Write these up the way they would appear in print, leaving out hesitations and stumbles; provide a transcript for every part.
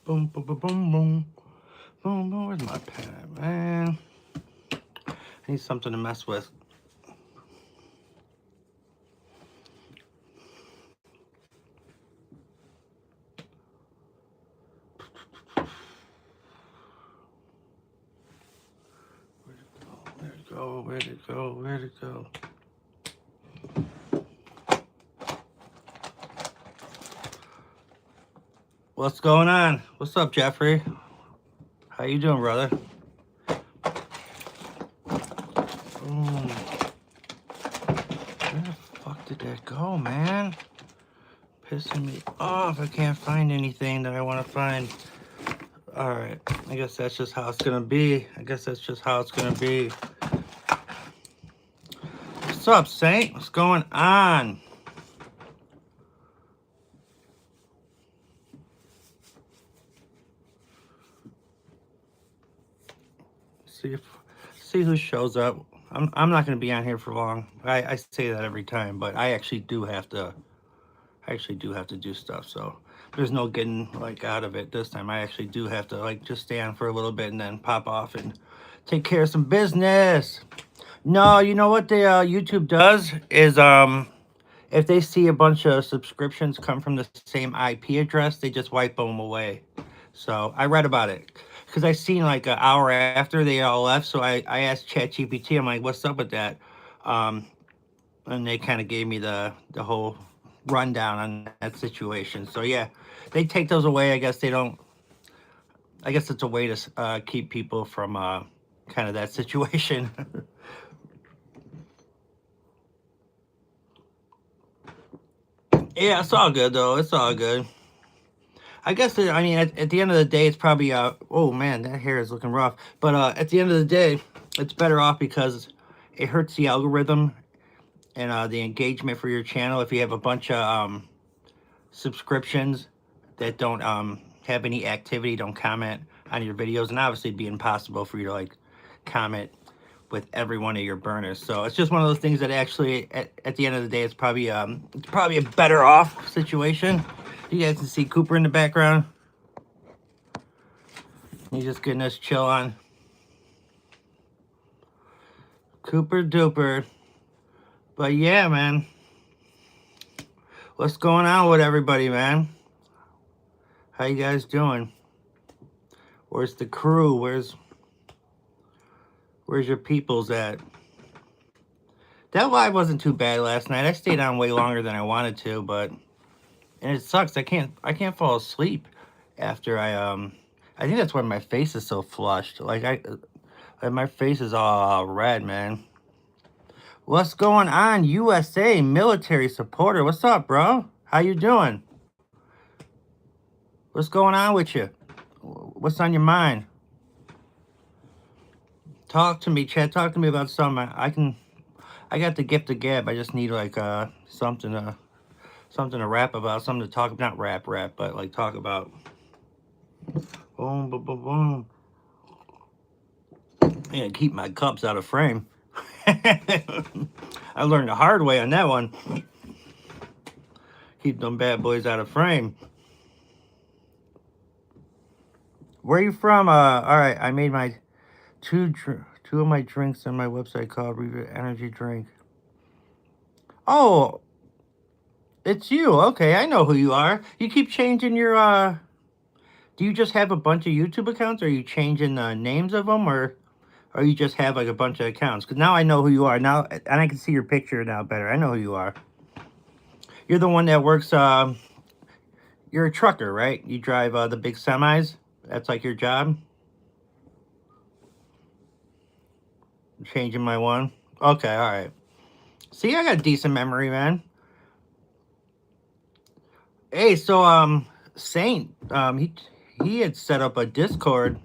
Boom, boom, boom, boom, boom. Boom, boom. Where's my pen, man? I need something to mess with. Where'd it go? Where'd it go? Where'd it go? What's going on? What's up, Jeffrey? How you doing, brother? Boom. Where the fuck did that go, man? Pissing me off. I can't find anything that I want to find. Alright, I guess that's just how it's gonna be. What's up, Saint? What's going on? See who shows up. I'm not gonna be on here for long. I say that every time, but I actually do have to do stuff, so there's no getting like out of it this time. I actually do have to like just stay on for a little bit and then pop off and take care of some business. No, you know what the YouTube does is if they see a bunch of subscriptions come from the same IP address, they just wipe them away. So I read about it because I seen like an hour after they all left. So I asked ChatGPT, I'm like, what's up with that? Um, and they kind of gave me the whole rundown on that situation. So yeah, they take those away. I guess they don't. I guess it's a way to keep people from kind of that situation. Yeah, it's all good though. It's all good. I guess I mean at the end of the day, it's probably oh man, that hair is looking rough. But at the end of the day, it's better off because it hurts the algorithm and the engagement for your channel if you have a bunch of subscriptions that don't have any activity, don't comment on your videos, and obviously it'd be impossible for you to like comment with every one of your burners. So it's just one of those things that actually at the end of the day it's probably a better off situation. You guys can see Cooper in the background. He's just getting us chill on. Cooper duper. But yeah, man. What's going on with everybody, man? How you guys doing? Where's the crew? Where's your peoples at? That live wasn't too bad last night. I stayed on way longer than I wanted to, but and it sucks. I can't fall asleep after I think that's why my face is so flushed. Like my face is all red, man. What's going on, USA military supporter? What's up, bro? How you doing? What's going on with you? What's on your mind? Talk to me, Chad. Talk to me about something. I got the gift of gab. I just need like something to rap about, something to talk, not rap, but like talk about. Boom, boom, boom, boom. Yeah, keep my cups out of frame. I learned the hard way on that one. Keep them bad boys out of frame. Where are you from? All right. I made my two of my drinks on my website called Review Energy Drink. Oh, it's you. Okay, I know who you are. You keep changing your. Do you just have a bunch of YouTube accounts? Or are you changing the names of them, or you just have like a bunch of accounts? Because now I know who you are now, and I can see your picture now better. I know who you are. You're the one that works. You're a trucker, right? You drive the big semis. That's like your job. Changing my one. Okay, all right. See, I got decent memory, man. Hey, so Saint, he had set up a Discord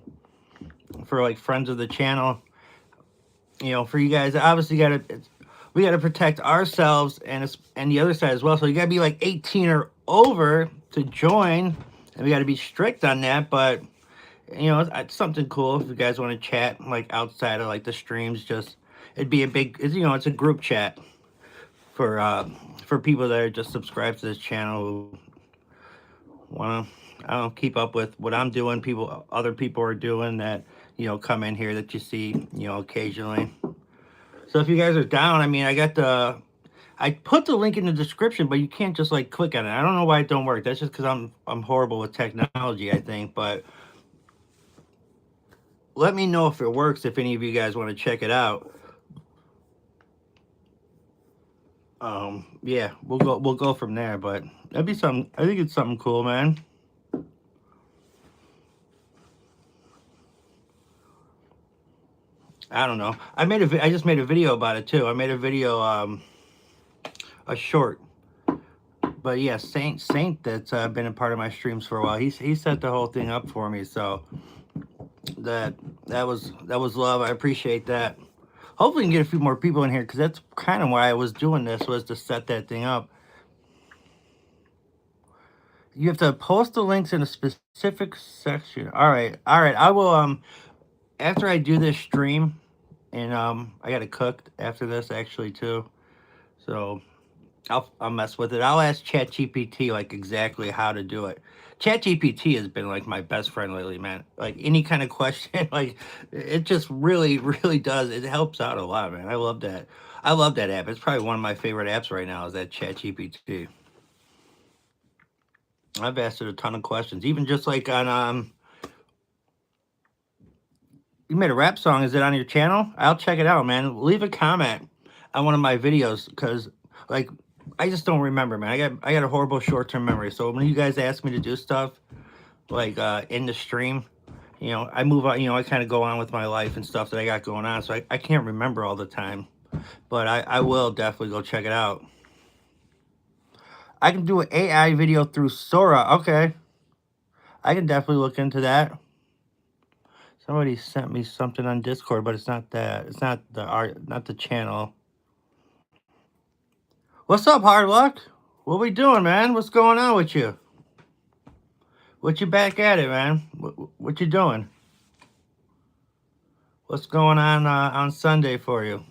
for like friends of the channel. You know, for you guys, obviously we gotta protect ourselves and the other side as well. So you gotta be like 18 or over to join, and we gotta be strict on that. But you know, it's something cool if you guys want to chat like outside of like the streams. Just it'd be it's a group chat for people that are just subscribed to this channel who want to, I don't know, keep up with what I'm doing, other people are doing that, come in here that you see, occasionally. So if you guys are down, I mean, I put the link in the description, but you can't just like click on it. I don't know why it don't work. That's just because I'm horrible with technology, I think. But let me know if it works. If any of you guys want to check it out, yeah, we'll go from there. But that'd be something. I think it's something cool, man. I don't know. I just made a video about it too. I made a video, a short. But yeah, Saint that's been a part of my streams for a while. He set the whole thing up for me. So that was love. I appreciate that. Hopefully, we can get a few more people in here because that's kind of why I was doing this, was to set that thing up. You have to post the links in a specific section. All right. I will after I do this stream, and I got to cook after this actually too. So I'll mess with it. I'll ask ChatGPT like exactly how to do it. ChatGPT has been like my best friend lately, man. Like any kind of question, like it just really, really does. It helps out a lot, man. I love that. I love that app. It's probably one of my favorite apps right now is that ChatGPT. I've asked it a ton of questions, even just like on you made a rap song. Is it on your channel? I'll check it out, man. Leave a comment on one of my videos because like I just don't remember, man. I got a horrible short term memory. So when you guys ask me to do stuff like in the stream, I move on. I kind of go on with my life and stuff that I got going on. So I can't remember all the time, but I will definitely go check it out. I can do an AI video through Sora. Okay, I can definitely look into that. Somebody sent me something on Discord, but it's not that. It's not the art, not the channel. What's up, Hard Luck? What we doing, man? What's going on with you? What you back at it, man? What you doing? What's going on Sunday for you?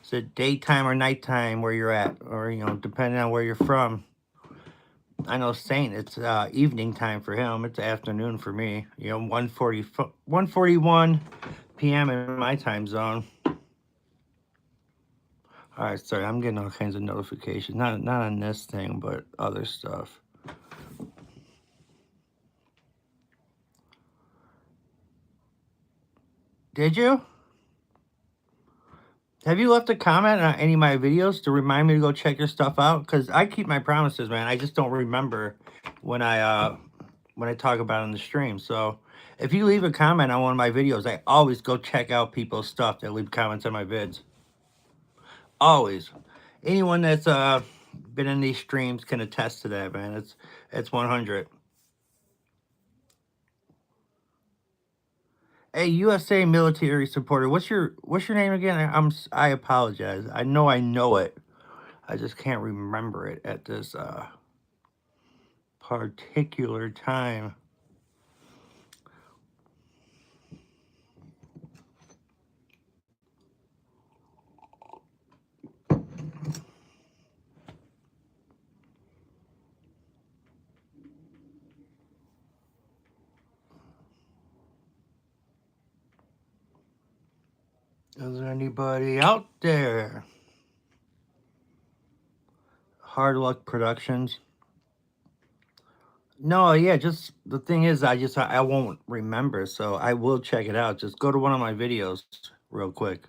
Is it daytime or nighttime where you're at, or depending on where you're from? I know Saint, it's evening time for him. It's afternoon for me. 1:41 p.m. in my time zone. All right, sorry, I'm getting all kinds of notifications. Not on this thing, but other stuff. Did you? Have you left a comment on any of my videos to remind me to go check your stuff out? Because I keep my promises, man. I just don't remember when I talk about it on the stream. So if you leave a comment on one of my videos, I always go check out people's stuff that leave comments on my vids. Always. Anyone that's been in these streams can attest to that, man. It's 100. Hey, USA military supporter. What's your name again? I apologize. I know it. I just can't remember it at this particular time. Is there anybody out there? Hard Luck Productions. No, yeah, just the thing is, I won't remember, so I will check it out. Just go to one of my videos real quick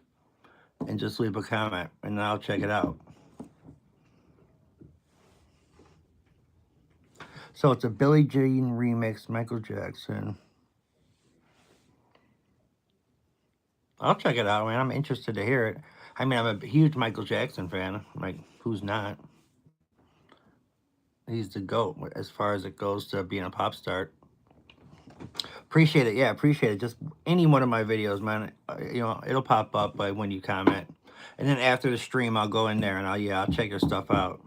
and just leave a comment, and I'll check it out. So it's a Billie Jean remix, Michael Jackson. I'll check it out, man. I'm interested to hear it. I mean, I'm a huge Michael Jackson fan. Like, who's not? He's the GOAT as far as it goes to being a pop star. Appreciate it. Yeah, appreciate it. Just any one of my videos, man. It'll pop up when you comment. And then after the stream, I'll go in there and I'll check your stuff out.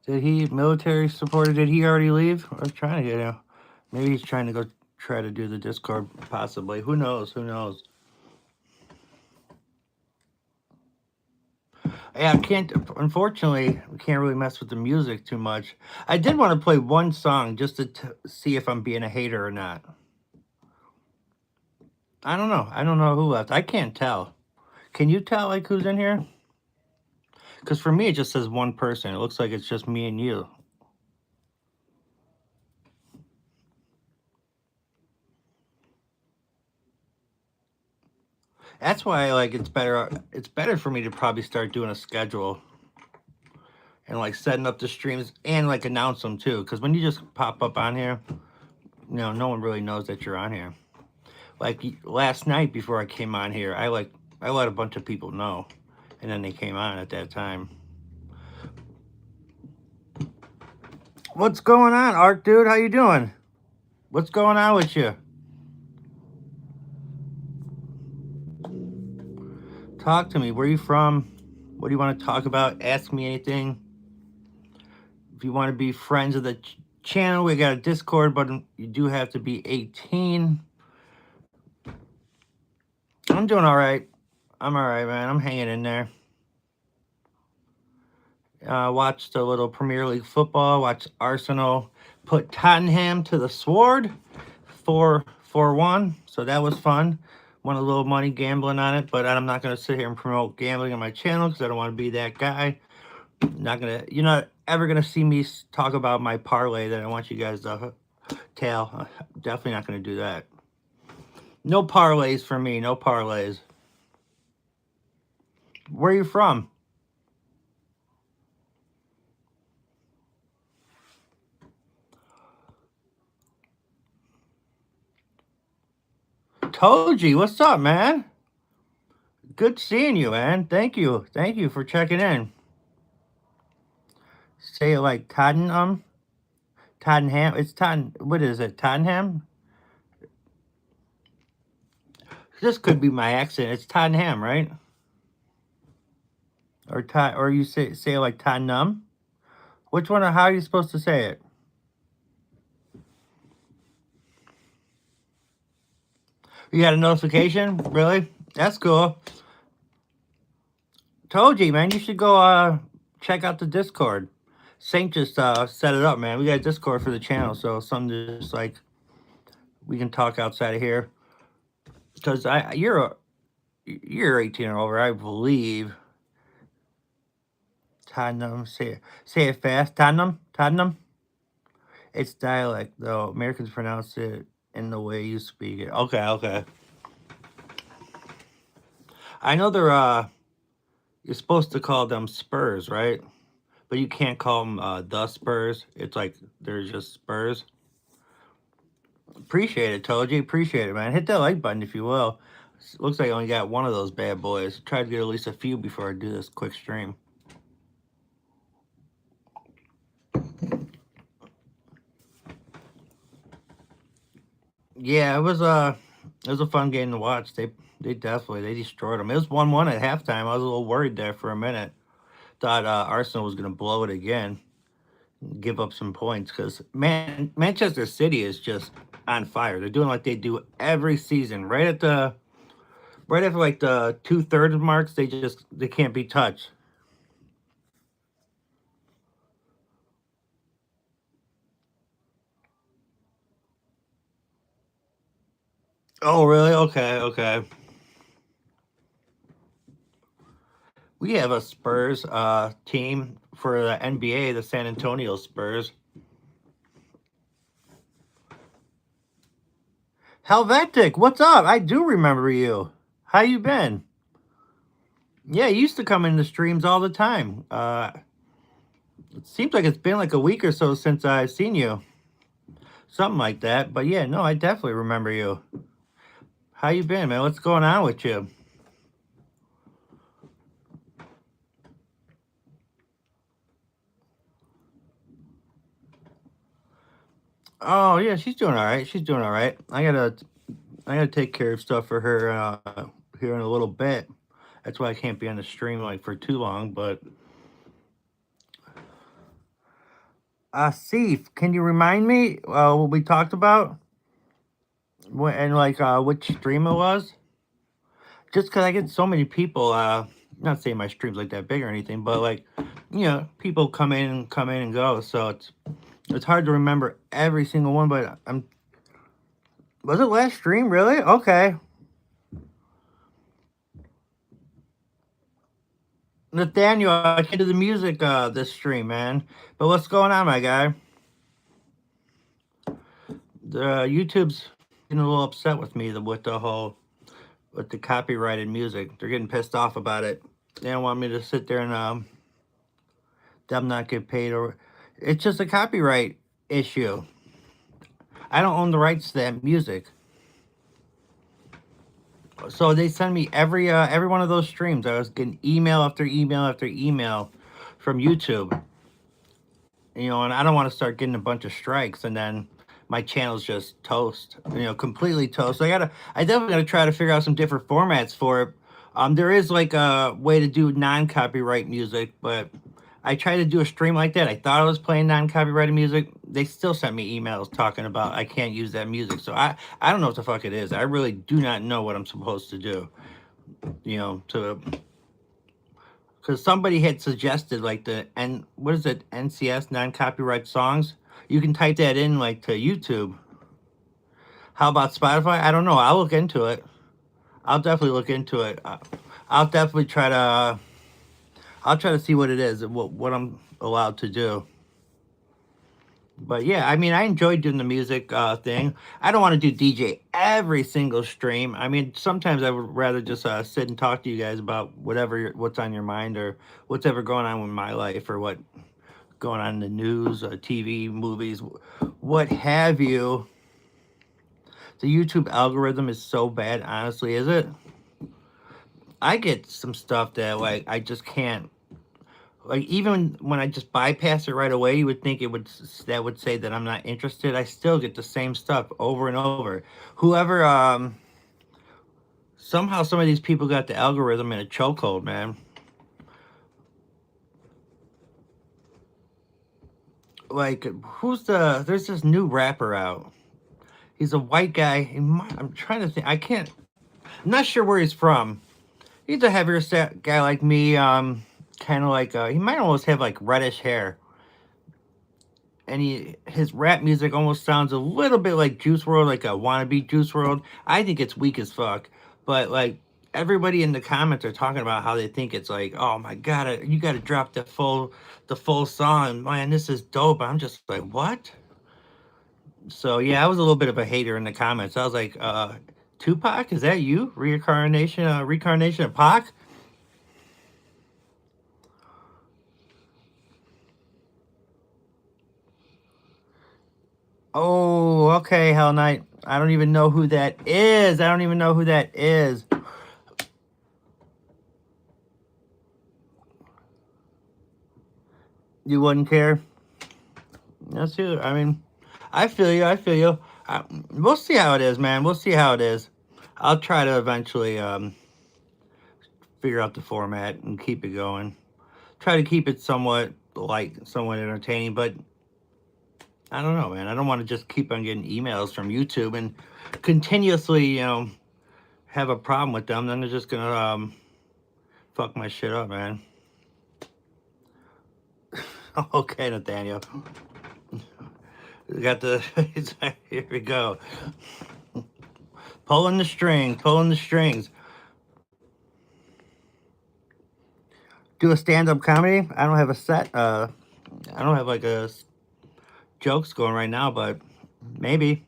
Did he military supporter? Did he already leave? I'm trying to get him. Maybe he's trying to go try to do the Discord, possibly. Who knows? Who knows? Yeah, I can't. Unfortunately, we can't really mess with the music too much. I did want to play one song just to see if I'm being a hater or not. I don't know. I don't know who left. I can't tell. Can you tell like who's in here? Because for me, it just says one person. It looks like it's just me and you. That's why like it's better. It's better for me to probably start doing a schedule and like setting up the streams and like announce them too. Because when you just pop up on here, no one really knows that you're on here. Like last night before I came on here, I let a bunch of people know, and then they came on at that time. What's going on, Art dude? How you doing? What's going on with you? Talk to me. Where you from? What do you want to talk about? Ask me anything. If you want to be friends of the channel, we got a Discord, but you do have to be 18. I'm doing all right. I'm all right, man. I'm hanging in there. Watched a little Premier League football. Watched Arsenal put Tottenham to the sword, 4-1. So that was fun. Won a little money gambling on it, but I'm not gonna sit here and promote gambling on my channel because I don't want to be that guy. You're not ever gonna see me talk about my parlay that I want you guys to tail. Definitely not gonna do that. No parlays for me. No parlays. Where are you from? Toji, what's up, man? Good seeing you, man. Thank you. Thank you for checking in. Say it like Tottenham. Tottenham. It's Totten. What is it? Tottenham? This could be my accent. It's Tottenham, right? Or you say it like Tottenham? Which one? Or how are you supposed to say it? You got a notification? Really? That's cool. Told you, man. You should go check out the Discord. Saint just set it up, man. We got a Discord for the channel, so something just like we can talk outside of here. Because you're 18 or over, I believe. Tottenham. Say it fast. Tottenham. It's dialect though. Americans pronounce it in the way you speak it. Okay. I know you're supposed to call them Spurs, right? But you can't call them the Spurs. It's like they're just Spurs. Appreciate it, Toji. Appreciate it, man. Hit that like button if you will. Looks like I only got one of those bad boys. Try to get at least a few before I do this quick stream. Yeah, it was a fun game to watch. They destroyed them. It was 1-1 at halftime. I was a little worried there for a minute. Thought Arsenal was going to blow it again, give up some points because Manchester City is just on fire. They're doing like they do every season. Right after like the 2/3 marks, they can't be touched. Oh, really? Okay. We have a Spurs team for the NBA, the San Antonio Spurs. Helvetic, what's up? I do remember you. How you been? Yeah, you used to come in the streams all the time. It seems like it's been like a week or so since I've seen you. Something like that. But yeah, no, I definitely remember you. How you been, man? What's going on with you? Oh yeah, she's doing all right. She's doing all right. I gotta take care of stuff for her here in a little bit. That's why I can't be on the stream like for too long. But Asif, can you remind me what we talked about? And like which stream it was? Just because I get so many people not saying my stream's like that big or anything, but like, people come in and go, so it's hard to remember every single one. But I'm was it last stream really? Okay, Nathaniel, I can't do the music this stream, man. But what's going on, my guy? The YouTube's getting a little upset with me with the whole with the copyrighted music. They're getting pissed off about it. They don't want me to sit there and them not get paid, or it's just a copyright issue. I don't own the rights to that music. So they send me every one of those streams. I was getting email after email after email from YouTube. And I don't want to start getting a bunch of strikes and then my channel's just toast. Completely toast. I definitely gotta try to figure out some different formats for it. There is like a way to do non-copyright music, but I tried to do a stream like that. I thought I was playing non-copyrighted music. They still sent me emails talking about I can't use that music. So I don't know what the fuck it is. I really do not know what I'm supposed to do. To because somebody had suggested like what is it, NCS, non-copyright songs. You can type that in like to YouTube. How about Spotify? I don't know. I'll look into it. I'll definitely look into it. I'll definitely try to. I'll try to see what it is and what I'm allowed to do. But yeah, I mean, I enjoy doing the music thing. I don't want to do DJ every single stream. I mean, sometimes I would rather just sit and talk to you guys about what's on your mind or what's ever going on with my life or what going on in the news, TV, movies, what have you. The YouTube algorithm is so bad, honestly, is it? I get some stuff that like I just can't. Like even when I just bypass it right away, you would think that would say that I'm not interested. I still get the same stuff over and over. Whoever somehow some of these people got the algorithm in a chokehold, man. Like there's this new rapper out. He's a white guy. I'm trying to think. I'm not sure where he's from. He's a heavier set guy like me. Kind of like he might almost have like reddish hair. And his rap music almost sounds a little bit like Juice WRLD, like a wannabe Juice WRLD. I think it's weak as fuck, but like everybody in the comments are talking about how they think it's like, oh my god, you got to drop the full song, man. This is dope. I'm just like, what? So yeah, I was a little bit of a hater in the comments. I was like, Tupac, is that you? Reincarnation of Pac? Oh, okay, Hell Knight. I don't even know who that is. I don't even know who that is. You wouldn't care? That's it. I mean, I feel you. I feel you. We'll see how it is, man. We'll see how it is. I'll try to eventually figure out the format and keep it going. Try to keep it somewhat somewhat entertaining, but I don't know, man. I don't want to just keep on getting emails from YouTube and continuously, have a problem with them. Then they're just gonna fuck my shit up, man. Okay, Nathaniel. We got the here we go. Pulling the strings. Do a stand-up comedy. I don't have a set. I don't have like a jokes going right now, but maybe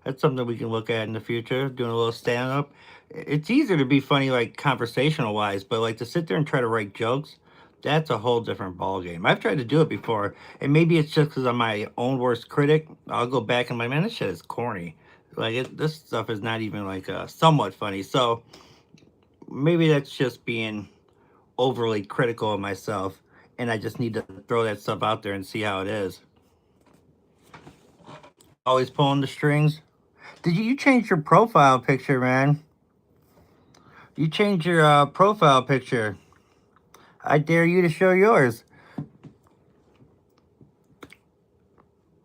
that's something we can look at in the future. Doing a little stand-up. It's easier to be funny, like conversational wise, but like to sit there and try to write jokes, that's a whole different ball game. I've tried to do it before, and maybe it's just because I'm my own worst critic. I'll go back and be like, man, this shit is corny. Like this stuff is not even like somewhat funny. So maybe that's just being overly critical of myself, and I just need to throw that stuff out there and see how it is. Always pulling the strings. Did you change your profile picture, man? You changed your profile picture. I dare you to show yours.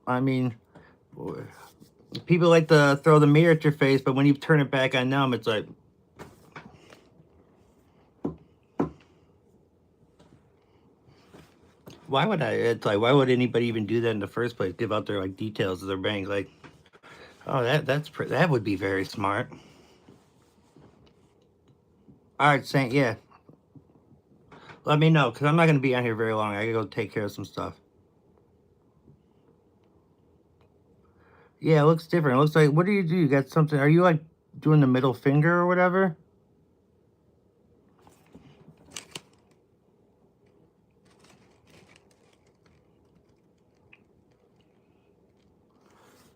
I mean, people like to throw the mirror at your face, but when you turn it back on them, it's like, Why would I? It's like, why would anybody even do that in the first place? Give out their like details of their bank, like, oh, that would be very smart. All right, Saint, yeah, let me know because I'm not gonna be on here very long. I gotta go take care of some stuff. Yeah, it looks different. It looks like, what do? You got something? Are you like doing the middle finger or whatever?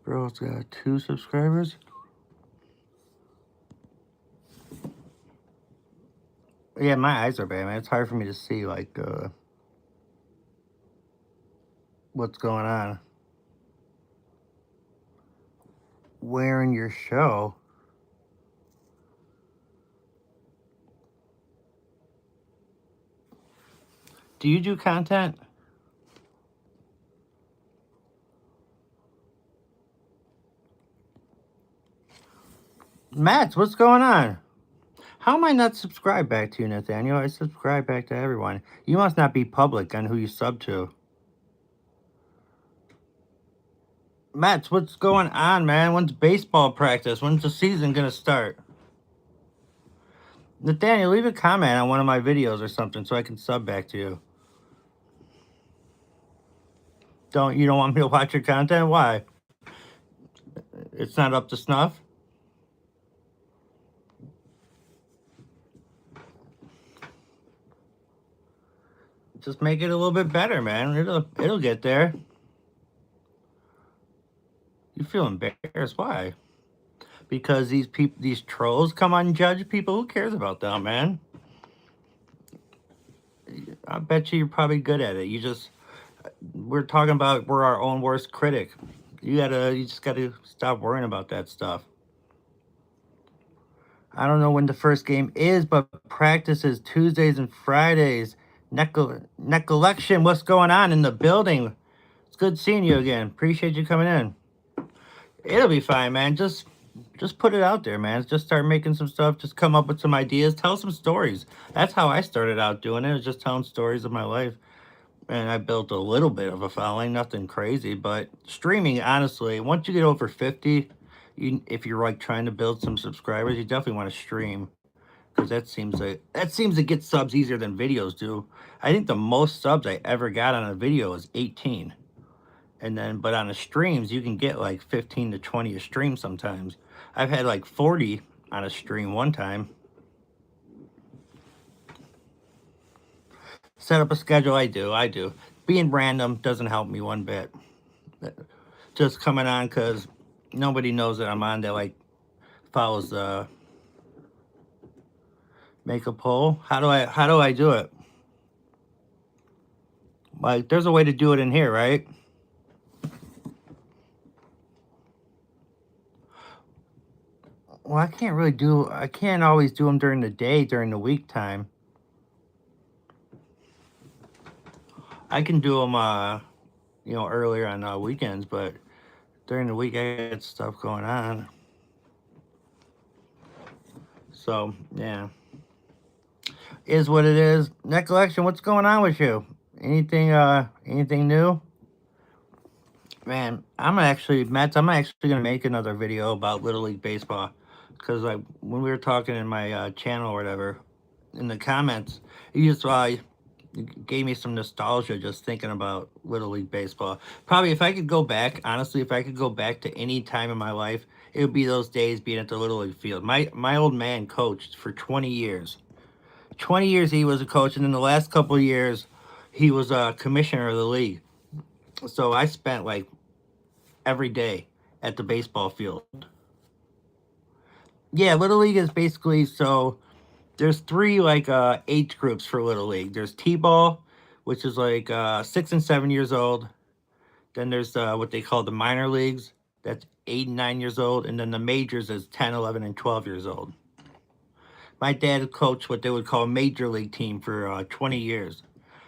Bro, it's got 2 subscribers. Yeah, my eyes are bad, man. It's hard for me to see like what's going on. Where in your show? Do you do content? Matt, what's going on? How am I not subscribed back to you, Nathaniel? I subscribe back to everyone. You must not be public on who you sub to. Matt, what's going on, man? When's baseball practice? When's the season gonna start? Nathaniel, leave a comment on one of my videos or something so I can sub back to you. You don't want me to watch your content? Why? It's not up to snuff? Just make it a little bit better, man. It'll get there. You feel embarrassed? Why? Because these trolls come on and judge people. Who cares about them, man? I bet you're probably good at it. We're talking about we're our own worst critic. You just gotta stop worrying about that stuff. I don't know when the first game is, but practice is Tuesdays and Fridays. Necollection, what's going on in the building? It's good seeing you again. Appreciate you coming in. It'll be fine, man. Just put it out there, man. Just start making some stuff. Just come up with some ideas. Tell some stories. That's how I started out doing it. Was just telling stories of my life. And I built a little bit of a following, nothing crazy. But streaming, honestly, once you get over 50, if you're like trying to build some subscribers, you definitely want to stream because that seems to get subs easier than videos do. I think the most subs I ever got on a video is 18. And then, but on the streams, you can get like 15 to 20 a stream sometimes. I've had like 40 on a stream one time. Set up a schedule, I do. Being random doesn't help me one bit. Just coming on because nobody knows that I'm on that like follows the make a poll. How do I do it? Like, there's a way to do it in here, right? Well, I can't always do them during the day, during the week time. I can do them, earlier on weekends, but during the week I got stuff going on. So, yeah. Is what it is. Net collection, what's going on with you? Anything new? Man, I'm actually gonna make another video about Little League Baseball. Because like when we were talking in my channel or whatever, in the comments, you just gave me some nostalgia just thinking about Little League Baseball. Probably if I could go back, honestly, if I could go back to any time in my life, it would be those days being at the Little League field. My old man coached for 20 years. 20 years he was a coach, and in the last couple of years, he was a commissioner of the league. So I spent like every day at the baseball field. Yeah, Little League is basically so there's three like age groups for Little League. There's T-ball, which is like 6 and 7 years old. Then there's what they call the minor leagues. That's 8 and 9 years old, and then the majors is 10, 11, and 12 years old. My dad coached what they would call a major league team for 20 years,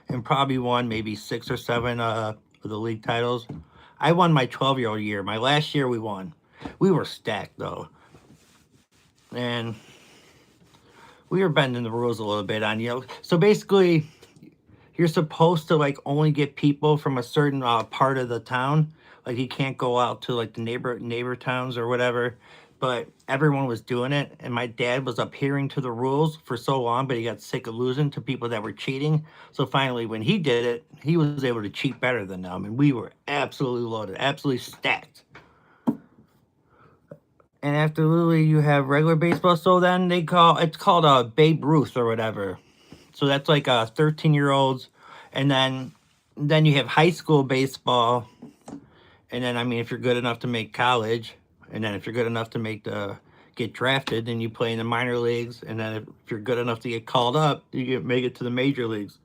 and probably won maybe 6 or 7 of the league titles. I won my 12-year-old year. My last year we won. We were stacked though, and we were bending the rules a little bit on you. So basically, you're supposed to like only get people from a certain part of the town. Like you can't go out to like the neighbor towns or whatever. But everyone was doing it, and my dad was adhering to the rules for so long, but he got sick of losing to people that were cheating. So finally, when he did it, he was able to cheat better than them, and we were absolutely loaded, absolutely stacked. And after Lily, you have regular baseball. So then it's called Babe Ruth or whatever. So that's like 13-year-olds, and then you have high school baseball, and then I mean if you're good enough to make college, and then if you're good enough to get drafted, then you play in the minor leagues, and then if you're good enough to get called up, make it to the major leagues.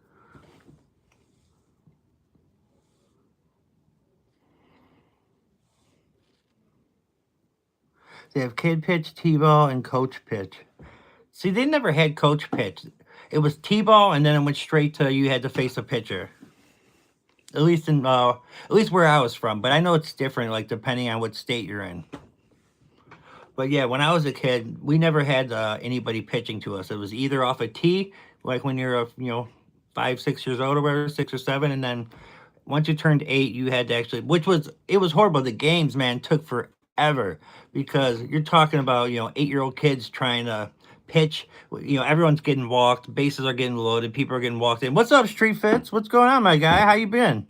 They have kid pitch, t-ball, and coach pitch. See, they never had coach pitch. It was t-ball, and then it went straight to you had to face a pitcher. At least where I was from, but I know it's different, like depending on what state you're in. But yeah, when I was a kid, we never had anybody pitching to us. It was either off a tee, like when you're 5, 6 years old or whatever, 6 or 7, and then once you turned 8, you had to actually, it was horrible. The games, man, took forever because you're talking about 8-year-old kids trying to pitch. Everyone's getting walked, bases are getting loaded, people are getting walked in. What's up, Street Fits? What's going on, my guy? How you been?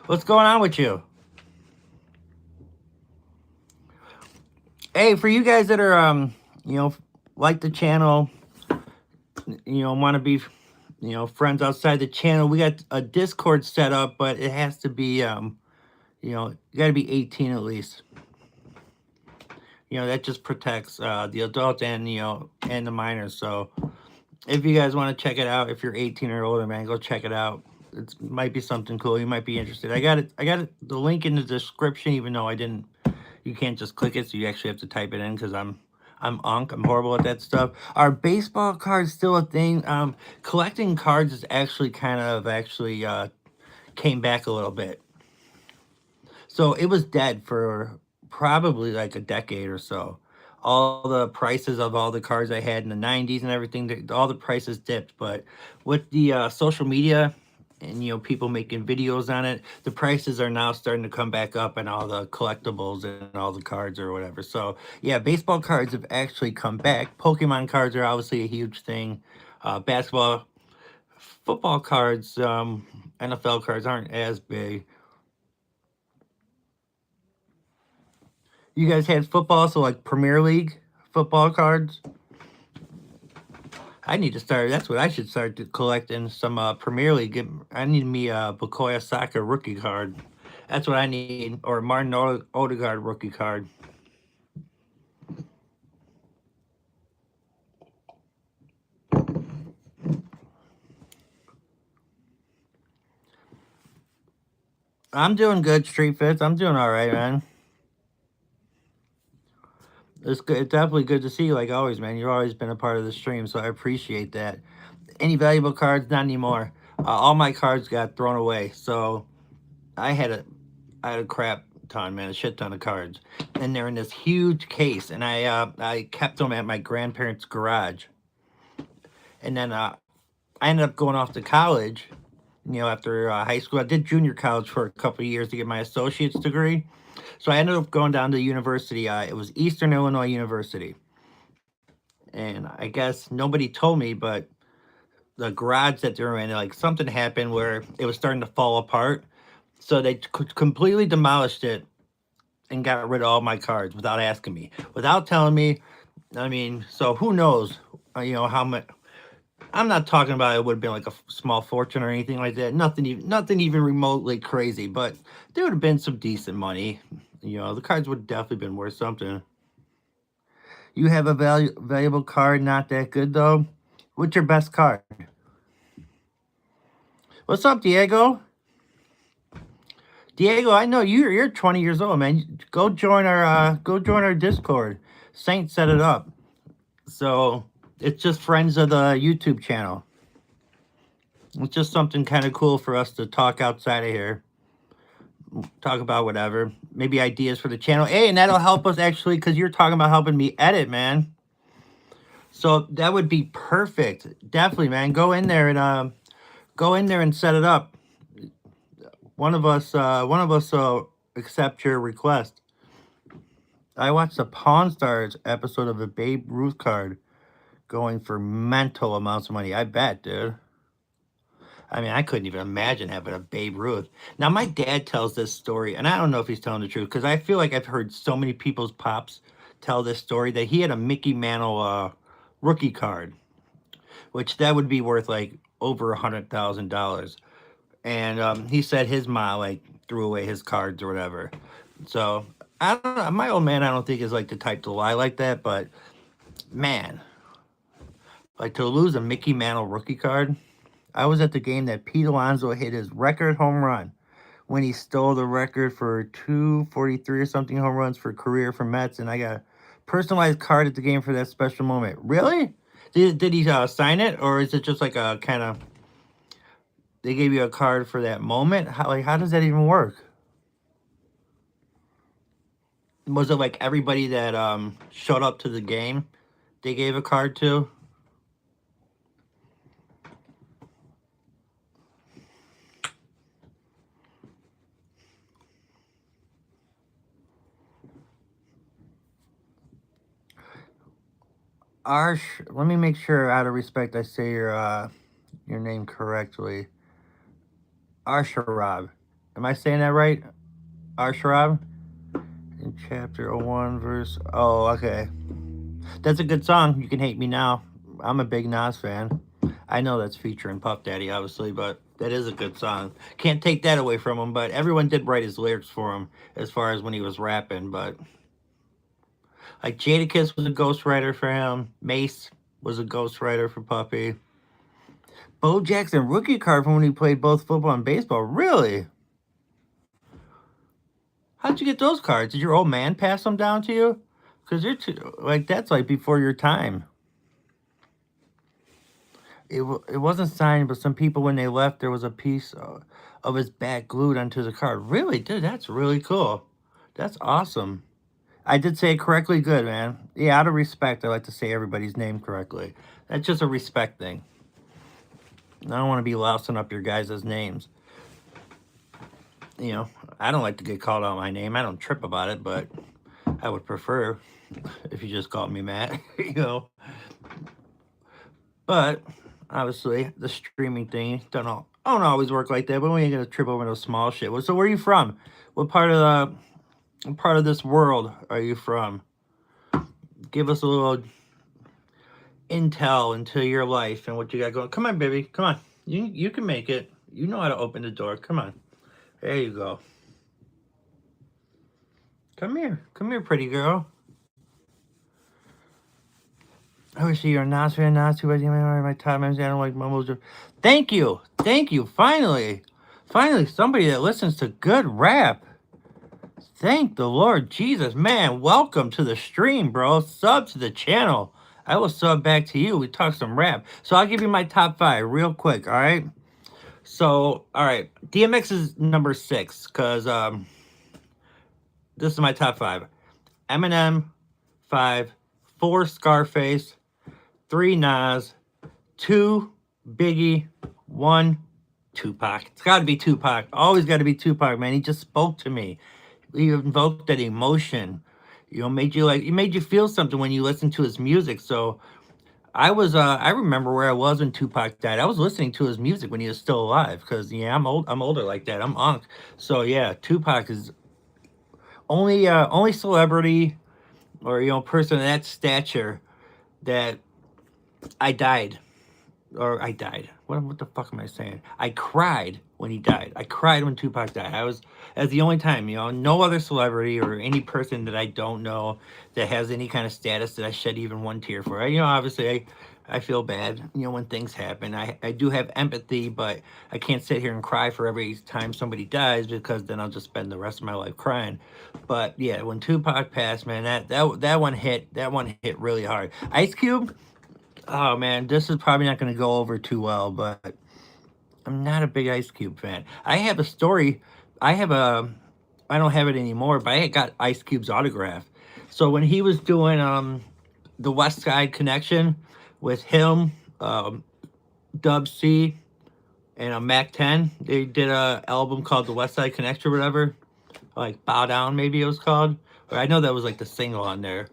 What's going on with you? Hey, for you guys that are like the channel, want to be friends outside the channel, we got a Discord set up, but it has to be you got to be 18 at least. That just protects the adults and and the minors. So if you guys want to check it out, if you're 18 or older, man, go check it out. It might be something cool. You might be interested. I got the link in the description, even though you can't just click it, so you actually have to type it in because I'm horrible at that stuff. Are baseball cards still a thing? Collecting cards is actually came back a little bit. So it was dead for probably like a decade or so. All the prices of all the cards I had in the 90s and everything, all the prices dipped. But with the social media and people making videos on it, the prices are now starting to come back up, and all the collectibles and all the cards or whatever. So yeah, baseball cards have actually come back. Pokemon cards are obviously a huge thing. Basketball, football cards, NFL cards aren't as big. You guys had football, so like Premier League football cards. I need to start. That's what I should start collecting, some Premier League. I need me a Bukayo Saka rookie card. That's what I need, or Martin Odegaard rookie card. I'm doing good, Street Fits. I'm doing all right, man. It's good. It's definitely good to see you, like always, man. You've always been a part of the stream, so I appreciate that. Any valuable cards? Not anymore. All my cards got thrown away, so I had a crap ton, man, a shit ton of cards, and they're in this huge case, and I kept them at my grandparents' garage, and then I ended up going off to college. After high school, I did junior college for a couple of years to get my associate's degree. So I ended up going down to university. It was Eastern Illinois University. And I guess nobody told me, but the garage that they were in, like something happened where it was starting to fall apart. So they completely demolished it and got rid of all my cards without asking me, without telling me. I mean, so who knows, how much. I'm not talking about it would have been like a small fortune or anything like that. Nothing even remotely crazy, but there would have been some decent money. The cards would have definitely been worth something. You have a valuable card, not that good though. What's your best card? What's up, Diego? Diego, I know you're 20 years old, man. Go join our Discord. Saint set it up. So it's just friends of the YouTube channel. It's just something kind of cool for us to talk outside of here. Talk about whatever. Maybe ideas for the channel. Hey, and that'll help us actually, because you're talking about helping me edit, man. So that would be perfect. Definitely, man. Go in there and Go in there and set it up. One of us accept your request. I watched the Pawn Stars episode of a Babe Ruth card going for mental amounts of money. I bet, dude. I mean, I couldn't even imagine having a Babe Ruth. Now, my dad tells this story, and I don't know if he's telling the truth because I feel like I've heard so many people's pops tell this story that he had a Mickey Mantle rookie card, which that would be worth like over $100,000. And he said his mom like threw away his cards or whatever. So I don't know. My old man, I don't think is like the type to lie like that, but man, like to lose a Mickey Mantle rookie card. I was at the game that Pete Alonso hit his record home run when he stole the record for 243 or something home runs for career for Mets, and I got a personalized card at the game for that special moment. Really? Did he sign it, or is it just like a kind of they gave you a card for that moment? How does that even work? Was it like everybody that showed up to the game they gave a card to? Arsh, let me make sure out of respect I say your name correctly. Arsharab. Am I saying that right? Arsharab? In chapter 01, verse. Oh, okay. That's a good song. You Can Hate Me Now. I'm a big Nas fan. I know that's featuring Puff Daddy, obviously, but that is a good song. Can't take that away from him, but everyone did write his lyrics for him as far as when he was rapping. But like Jadakiss was a ghostwriter for him. Mace was a ghostwriter for Puffy. Bo Jackson rookie card from when he played both football and baseball. Really? How'd you get those cards? Did your old man pass them down to you? Because you're too, like that's like before your time. It wasn't signed, but some people when they left, there was a piece of his back glued onto the card. Really, dude, that's really cool. That's awesome. I did say it correctly. Good, man. Yeah, out of respect, I like to say everybody's name correctly. That's just a respect thing. I don't want to be lousing up your guys' names. You know, I don't like to get called out my name. I don't trip about it, but I would prefer if you just called me Matt, you know. But obviously, the streaming thing don't always work like that. But we ain't gonna trip over those small shit. So where are you from? What part of this world are you from? Give us a little intel into your life and what you got going. Come on, baby. Come on. You can make it. You know how to open the door. Come on. There you go. Come here. Come here, pretty girl. I wish you're not fan, not too bad. My top members, I don't like mumbles. Thank you. Thank you. Finally, somebody that listens to good rap. Thank the Lord Jesus. Man, welcome to the stream, bro. Sub to the channel. I will sub back to you. We talk some rap. So I'll give you my top 5 real quick, all right? So, all right. DMX is number 6 because this is my top 5. Eminem, 5. 4, Scarface. 3, Nas. 2, Biggie. 1, Tupac. It's got to be Tupac. Always got to be Tupac, man. He just spoke to me. He invoked that emotion. You know, made you feel something when you listen to his music. So I remember where I was when Tupac died. I was listening to his music when he was still alive because yeah, I'm older like that. I'm Unc. So yeah, Tupac is only celebrity or person of that stature that I died. What the fuck am I saying? I cried when he died. I cried when Tupac died. That's the only time, no other celebrity or any person that I don't know that has any kind of status that I shed even one tear for. Obviously I feel bad, when things happen. I do have empathy, but I can't sit here and cry for every time somebody dies because then I'll just spend the rest of my life crying. But yeah, when Tupac passed, man, that one hit really hard. Ice Cube, oh man, this is probably not going to go over too well, but I'm not a big Ice Cube fan. I have a story. I don't have it anymore, but I got Ice Cube's autograph. So when he was doing the West Side Connection with him, Dub C, and Mac 10. They did a album called The West Side Connection or whatever, like Bow Down maybe it was called. But I know that was like the single on there.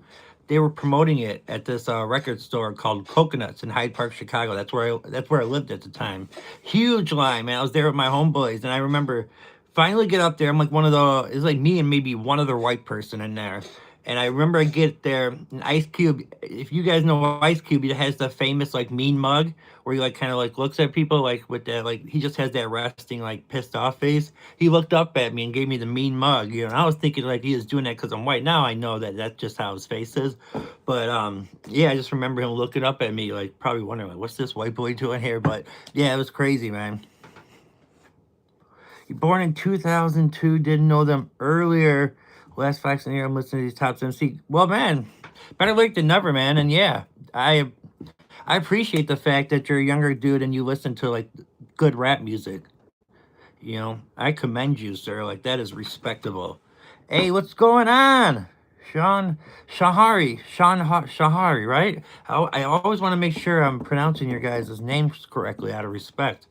They were promoting it at this record store called Coconuts in Hyde Park, Chicago. That's where I lived at the time. Huge line, man. I was there with my homeboys, and I remember finally get up there. I'm like one of the. It's like me and maybe one other white person in there. And I remember I get there, and Ice Cube. If you guys know Ice Cube, he has the famous like mean mug where he like kind of like looks at people like with that like he just has that resting like pissed off face. He looked up at me and gave me the mean mug, you know. And I was thinking like he was doing that because I'm white. Now I know that that's just how his face is. But yeah, I just remember him looking up at me like probably wondering like what's this white boy doing here. But yeah, it was crazy, man. Born in 2002, didn't know them earlier. Last facts in here, I'm listening to these top MC. Well, man, better late than never, man. And yeah, I appreciate the fact that you're a younger dude and you listen to like good rap music. You know, I commend you, sir. Like that is respectable. Hey, what's going on? Sean Shahari, right? I always want to make sure I'm pronouncing your guys' names correctly out of respect.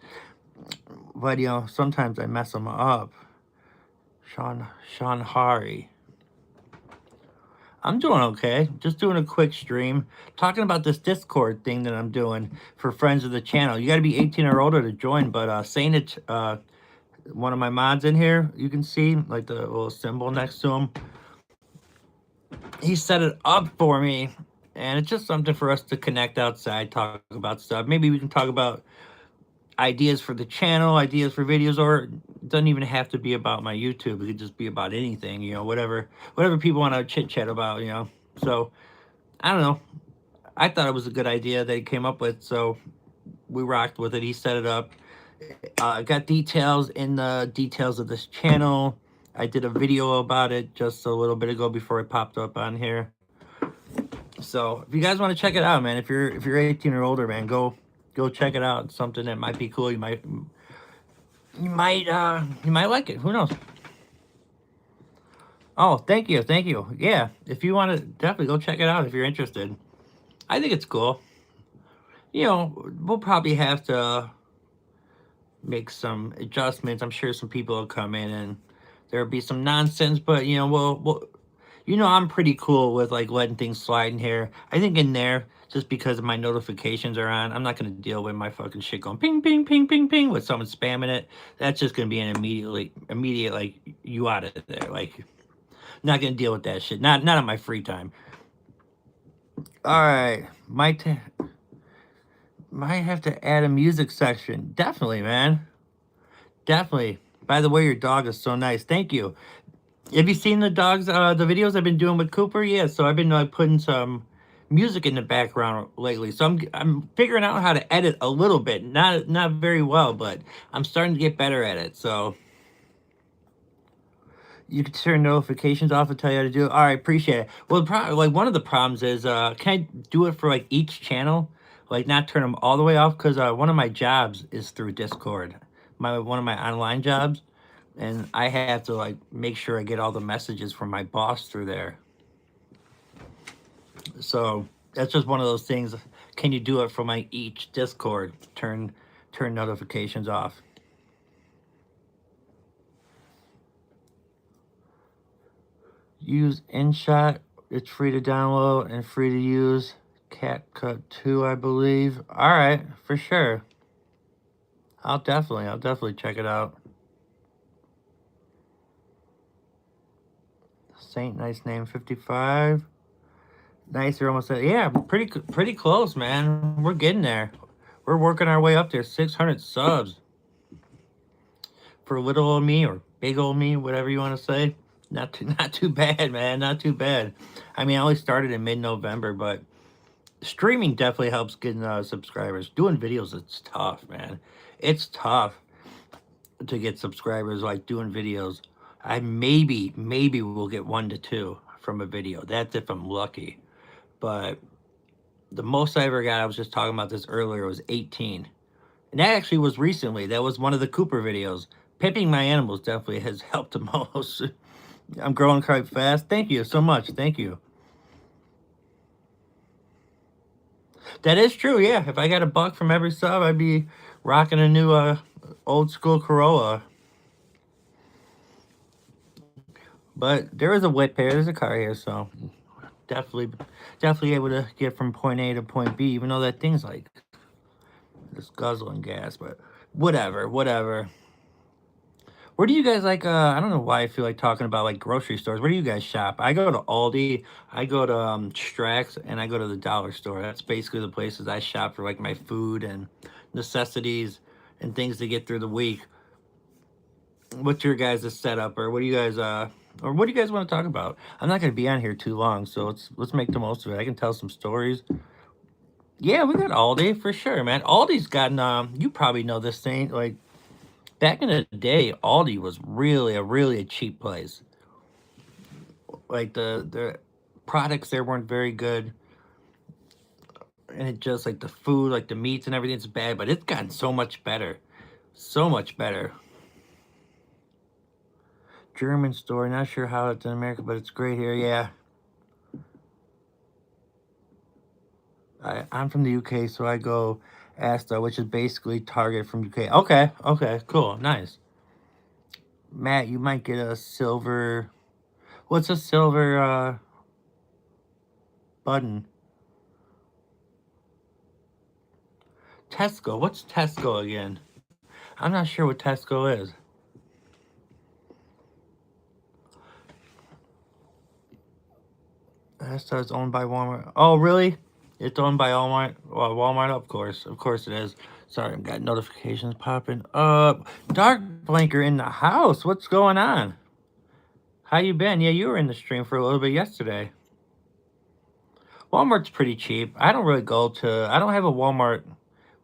But you know, sometimes I mess them up. Sean Hari. I'm doing okay. Just doing a quick stream, talking about this Discord thing that I'm doing for friends of the channel. You got to be 18 or older to join, but Saint it, one of my mods in here, you can see like the little symbol next to him. He set it up for me, and it's just something for us to connect outside, talk about stuff. Maybe we can talk about ideas for the channel, ideas for videos, or it doesn't even have to be about my YouTube. It could just be about anything, you know, whatever people want to chit chat about, you know. So I don't know. I thought it was a good idea that he came up with, so we rocked with it. He set it up. Got details in the details of this channel. I did a video about it just a little bit ago before it popped up on here. So if you guys want to check it out, man, if you're 18 or older, man, go check it out. It's something that might be cool. You might like it. Who knows? Oh, thank you. Yeah, if you want to, definitely go check it out if you're interested. I think it's cool. You know, we'll probably have to make some adjustments. I'm sure some people will come in and there'll be some nonsense, but you know, we'll you know, I'm pretty cool with like letting things slide in here. I think in there, just because my notifications are on, I'm not gonna deal with my fucking shit going ping, ping, ping, ping, ping with someone spamming it. That's just gonna be an immediate like you out of there. Like, not gonna deal with that shit. Not on my free time. All right, might have to add a music section. Definitely, man. Definitely. By the way, your dog is so nice. Thank you. Have you seen the videos I've been doing with Cooper? Yeah, so I've been putting some music in the background lately. So I'm figuring out how to edit a little bit. Not very well, but I'm starting to get better at it. So you can turn notifications off and tell you how to do it. All right, appreciate it. Well, like one of the problems is, can I do it for like each channel? Like not turn them all the way off? Because one of my jobs is through Discord. One of my online jobs. And I have to like make sure I get all the messages from my boss through there. So that's just one of those things. Can you do it from like each Discord? Turn notifications off. Use InShot. It's free to download and free to use. CapCut 2, I believe. All right, for sure. I'll definitely check it out. Saint, nice name, 55. Nice, you're almost at, yeah, pretty close, man. We're getting there. We're working our way up there. 600 subs. For little old me or big old me, whatever you want to say. Not too bad, man. Not too bad. I mean, I only started in mid-November, but streaming definitely helps getting subscribers. Doing videos, it's tough, man. It's tough to get subscribers, like doing videos. I maybe will get 1 to 2 from a video. That's if I'm lucky. But the most I ever got, I was just talking about this earlier, was 18. And that actually was recently. That was one of the Cooper videos. Pimping my animals definitely has helped the most. I'm growing quite fast. Thank you so much. Thank you. That is true, yeah. If I got $1 from every sub, I'd be rocking a new old school Corolla. But there is a whip here. There's a car here, so definitely, definitely able to get from point A to point B. Even though that thing's like just guzzling gas, but whatever, whatever. Where do you guys like? I don't know why I feel like talking about like grocery stores. Where do you guys shop? I go to Aldi, I go to Strax, and I go to the dollar store. That's basically the places I shop for like my food and necessities and things to get through the week. What's your guys' setup, or what do you guys or what do you guys want to talk about? I'm not gonna be on here too long, so let's make the most of it. I can tell some stories. Yeah, we got Aldi for sure, man. Aldi's gotten you probably know this thing, like back in the day, Aldi was really a cheap place. Like the products there weren't very good, and it just like the food, like the meats and everything's bad, but it's gotten so much better, so much better. German store, not sure how it's in America, but it's great here. Yeah, I'm from the UK, so I go Asda, which is basically Target from UK. Okay, okay, cool, nice. Matt, you might get a silver. What's a silver button? Tesco. What's Tesco again? I'm not sure what Tesco is. Asda is owned by Walmart. Oh, really? It's owned by Walmart. Well, Walmart, of course it is. Sorry, I've got notifications popping up. Dark Blanker in the house. What's going on? How you been? Yeah, you were in the stream for a little bit yesterday. Walmart's pretty cheap. I don't really go to. I don't have a Walmart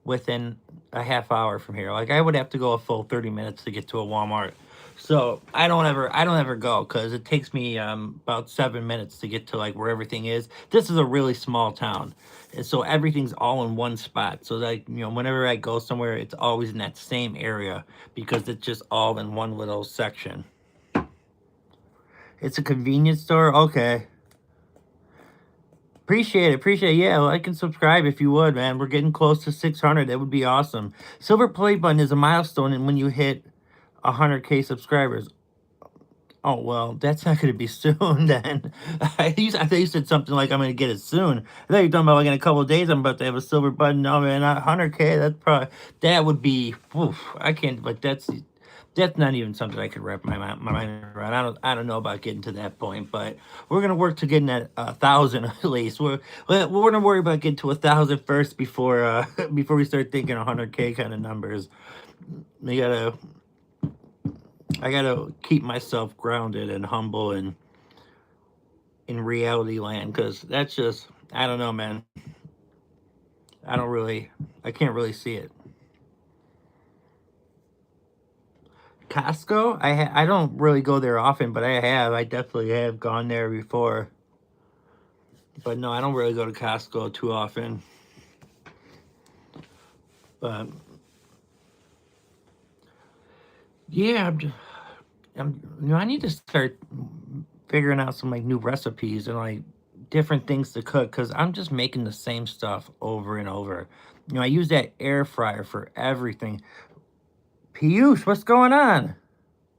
within a half hour from here. Like I would have to go a full 30 minutes to get to a Walmart. So I don't ever go because it takes me about 7 minutes to get to like where everything is. This is a really small town, and so everything's all in one spot. So like whenever I go somewhere, it's always in that same area because it's just all in one little section. It's a convenience store. Okay. Appreciate it. Appreciate it. Yeah, like and subscribe if you would, man. We're getting close to 600. That would be awesome. Silver play button is a milestone, and when you hit 100K subscribers. Oh well, that's not going to be soon. Then I thought you said something like I'm going to get it soon. I thought you were talking about like in a couple of days I'm about to have a silver button. No man, not 100K. That's probably that would be. Oof, I can't. But that's not even something I could wrap my mind around. I don't know about getting to that point, but we're gonna work to getting at 1,000 at least. We're gonna worry about getting to 1,000 first before before we start thinking 100K kind of numbers. We gotta I gotta keep myself grounded and humble and in reality land because that's just I don't know, man. I can't really see it. Costco, I don't really go there often, but I definitely have gone there before. But no, I don't really go to Costco too often. But yeah, I need to start figuring out some like new recipes and like different things to cook because I'm just making the same stuff over and over. I use that air fryer for everything. Piyush, what's going on?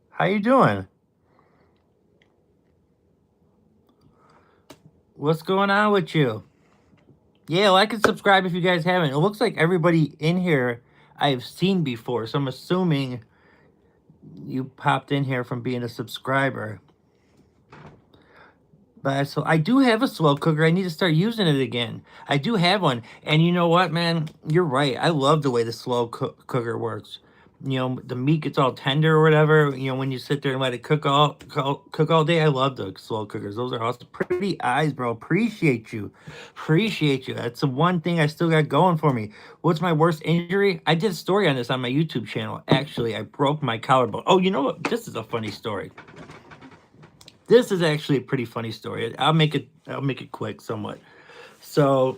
How you doing? What's going on with you? Yeah, like and subscribe if you guys haven't. It looks like everybody in here I've seen before, so I'm assuming you popped in here from being a subscriber. But so I do have a slow cooker. I need to start using it again. I do have one, and you know what, man? You're right. I love the way the slow cooker works. The meat gets all tender or whatever. When you sit there and let it cook all day. I love the slow cookers. Those are awesome. Pretty eyes, bro. Appreciate you. Appreciate you. That's the one thing I still got going for me. What's my worst injury? I did a story on this on my YouTube channel. Actually, I broke my collarbone. Oh, you know what? This is a funny story. This is actually a pretty funny story. I'll make it quick somewhat. So,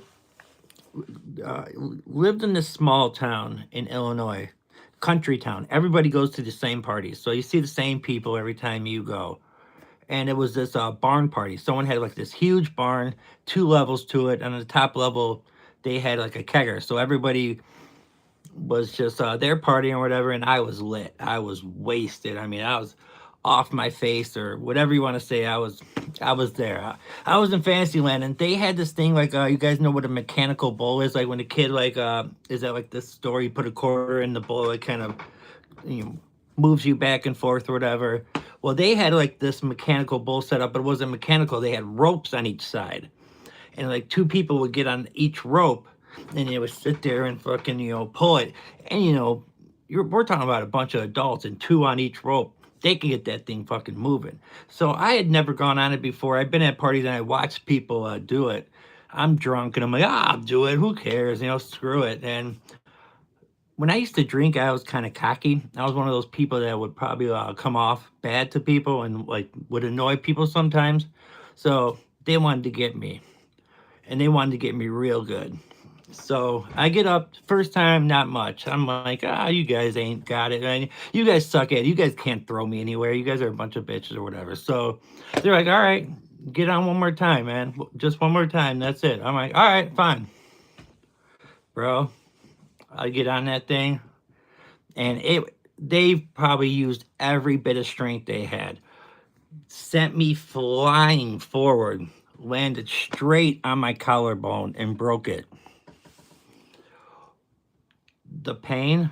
lived in this small town in Illinois, country town. Everybody goes to the same parties, so you see the same people every time you go. And it was this barn party. Someone had like this huge barn, 2 levels to it, and on the top level they had like a kegger. So everybody was just their partying or whatever, and I was lit. I was wasted. I mean, I was off my face or whatever you want to say. I was there. I was in Fantasyland, and they had this thing like you guys know what a mechanical bull is, like when a kid like is that like this story? You put a quarter in the bowl, it kind of you know moves you back and forth or whatever. Well, they had like this mechanical bull set up, but it wasn't mechanical. They had ropes on each side, and like two people would get on each rope, and they would sit there and fucking pull it, and we're talking about a bunch of adults and two on each rope. They can get that thing fucking moving. So I had never gone on it before. I've been at parties and I watched people do it. I'm drunk and I'm like, I'll do it. Who cares? Screw it. And when I used to drink, I was kind of cocky. I was one of those people that would probably come off bad to people and like would annoy people sometimes. So they wanted to get me, and they wanted to get me real good. So I get up first time, not much. I'm like, you guys ain't got it. You guys suck at it. You guys can't throw me anywhere. You guys are a bunch of bitches or whatever. So they're like, all right, get on one more time, man. Just one more time. That's it. I'm like, all right, fine, bro. I get on that thing, and they probably used every bit of strength they had. Sent me flying forward, landed straight on my collarbone, and broke it. The pain,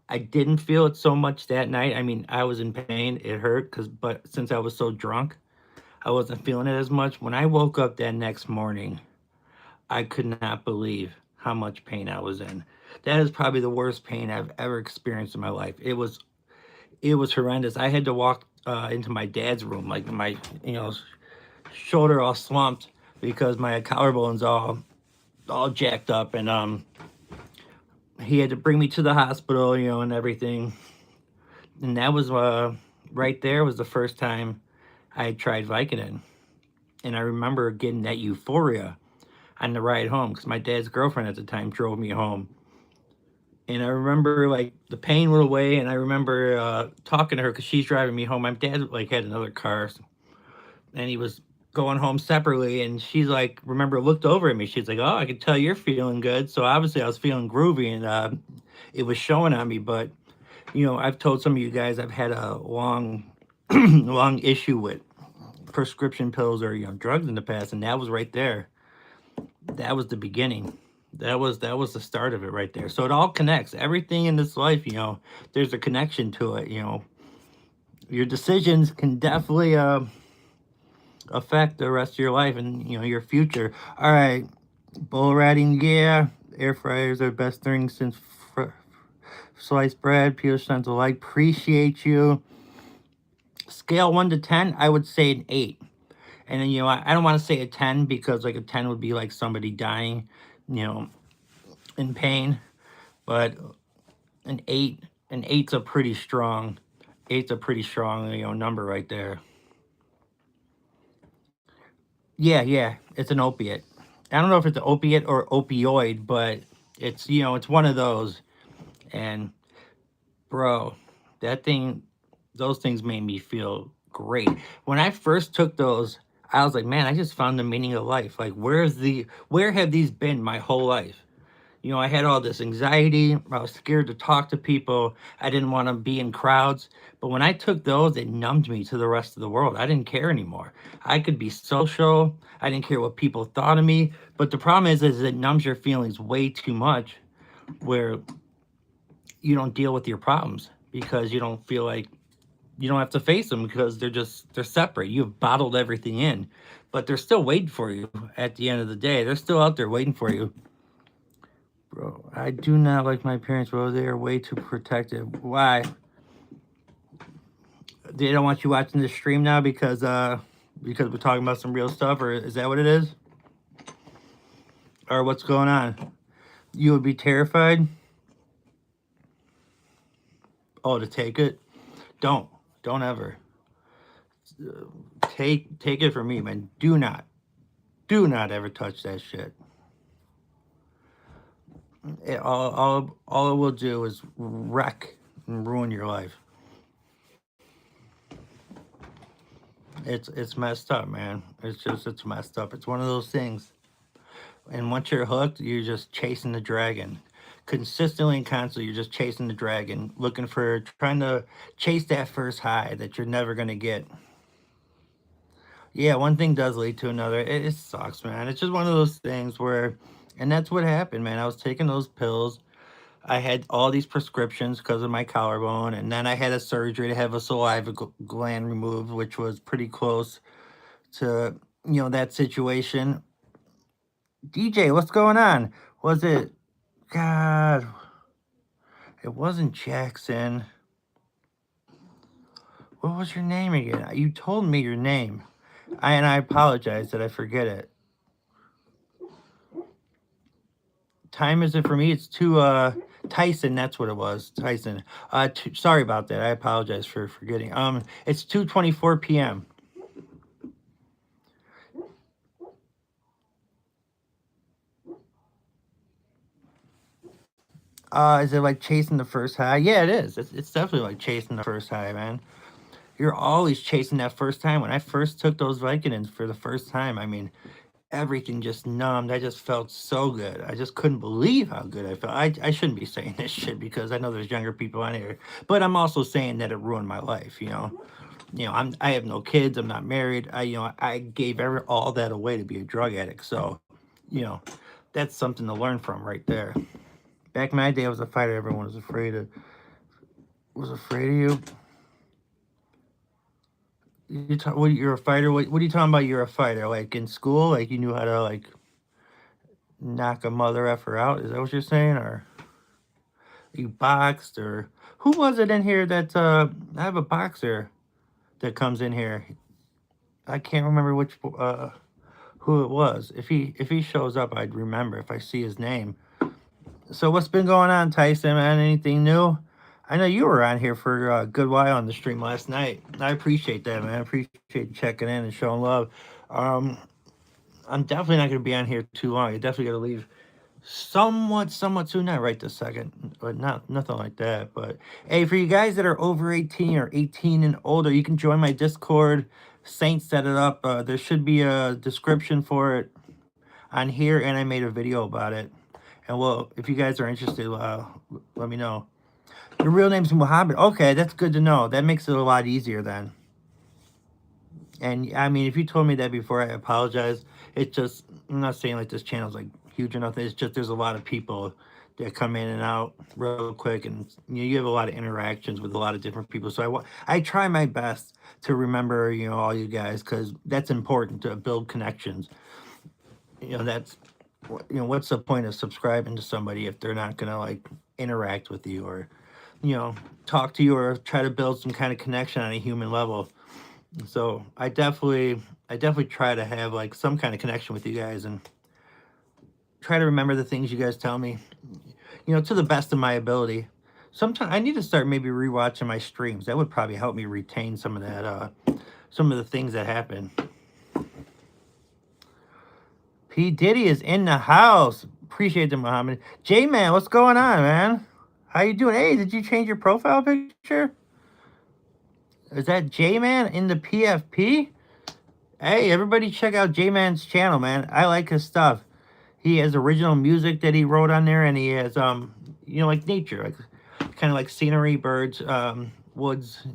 I didn't feel it so much that night. I mean, I was in pain. It hurt but since I was so drunk, I wasn't feeling it as much. When I woke up that next morning, I could not believe how much pain I was in. That is probably the worst pain I've ever experienced in my life. It was horrendous. I had to walk into my dad's room, like my shoulder all slumped because my collarbone's all jacked up, and he had to bring me to the hospital, and everything. And that was right there was the first time I had tried Vicodin. And I remember getting that euphoria on the ride home because my dad's girlfriend at the time drove me home. And I remember like the pain went away, and I remember talking to her because she's driving me home. My dad like had another car, and he was going home separately. And she's like, remember, looked over at me. She's like, "Oh, I can tell you're feeling good." So obviously, I was feeling groovy, and it was showing on me. But I've told some of you guys I've had a long, long issue with prescription pills or drugs in the past, and that was right there. That was the beginning. That was the start of it right there. So it all connects. Everything in this life, there's a connection to it. Your decisions can definitely affect the rest of your life and your future. All right, bull riding, yeah. Air fryers are the best thing since sliced bread. Peter Sons alike. Appreciate you. Scale 1 to 10, I would say an 8. And then I don't want to say a 10 because like a 10 would be like somebody dying, in pain. But an 8, an eight's a pretty strong, number right there. Yeah, it's an opiate. I don't know if it's an opiate or opioid, but it's one of those. And bro, that thing, those things made me feel great. When I first took those, I was like, man, I just found the meaning of life. Like, where have these been my whole life? I had all this anxiety. I was scared to talk to people. I didn't want to be in crowds. But when I took those, it numbed me to the rest of the world. I didn't care anymore. I could be social. I didn't care what people thought of me. But the problem is it numbs your feelings way too much, where you don't deal with your problems because you don't feel like you don't have to face them because they're separate. You've bottled everything in, but they're still waiting for you at the end of the day. They're still out there waiting for you. Bro, I do not like my parents, bro. They are way too protective. Why? They don't want you watching the stream now because we're talking about some real stuff, or is that what it is? Or what's going on? You would be terrified? Oh, to take it? Don't ever. Take it from me, man. Do not ever touch that shit. All it will do is wreck and ruin your life. It's messed up, man. It's messed up. It's one of those things. And once you're hooked, you're just chasing the dragon. consistently and constantly you're just chasing the dragon, looking for, trying to chase that first high that you're never going to get. Yeah, one thing does lead to another. It sucks, man. It's just one of those things where, and that's what happened, man. I was taking those pills. I had all these prescriptions because of my collarbone, and then I had a surgery to have a saliva gland removed, which was pretty close to, that situation. DJ, what's going on? Was it, God, it wasn't Jackson. What was your name again? You told me your name. And I apologize that I forget it. Time is it for me? It's to Tyson. That's what it was. Tyson. Sorry about that. I apologize for forgetting. It's 2:24 p.m. Is it like chasing the first high? Yeah, it is. It's definitely like chasing the first high, man. You're always chasing that first time. When I first took those Vicodins for the first time, I mean, everything just numbed. I just felt so good. I just couldn't believe how good I felt. I shouldn't be saying this shit because I know there's younger people on here, but I'm also saying that it ruined my life. I have no kids. I'm not married. I gave all that away to be a drug addict. So, you know, that's something to learn from right there. Back in my day, I was a fighter. Everyone was afraid of you. You're a fighter. What are you talking about? You're a fighter, like in school, like you knew how to like knock a mother effer out. Is that what you're saying, or you boxed, or who was it in here that I have a boxer that comes in here. I can't remember which who it was. If he shows up, I'd remember if I see his name. So what's been going on, Tyson? Man, anything new? I know you were on here for a good while on the stream last night. I appreciate that, man. I appreciate you checking in and showing love. Um, I'm definitely not going to be on here too long. You definitely got to leave somewhat soon, not right this second, but nothing like that. But hey, for you guys that are over 18 or 18 and older, you can join my Discord. Saint set it up. There should be a description for it on here, and I made a video about it. And well, if you guys are interested, let me know. Your real name's Muhammad. Okay, that's good to know. That makes it a lot easier then. And I mean, if you told me that before, I apologize. It's just, I'm not saying like this channel's like huge or nothing. It's just there's a lot of people that come in and out real quick, and you have a lot of interactions with a lot of different people. So I try my best to remember all you guys, because that's important to build connections. That's what's the point of subscribing to somebody if they're not gonna like interact with you or talk to you or try to build some kind of connection on a human level. So I definitely try to have like some kind of connection with you guys and try to remember the things you guys tell me, to the best of my ability. Sometimes I need to start maybe rewatching my streams. That would probably help me retain some of that, some of the things that happen. P. Diddy is in the house. Appreciate it, Muhammad. J-Man, what's going on, man? How you doing? Hey, did you change your profile picture? Is that J-Man in the PFP? Hey, everybody check out J-Man's channel, man. I like his stuff. He has original music that he wrote on there, and he has, like nature, like kind of like scenery, birds, woods,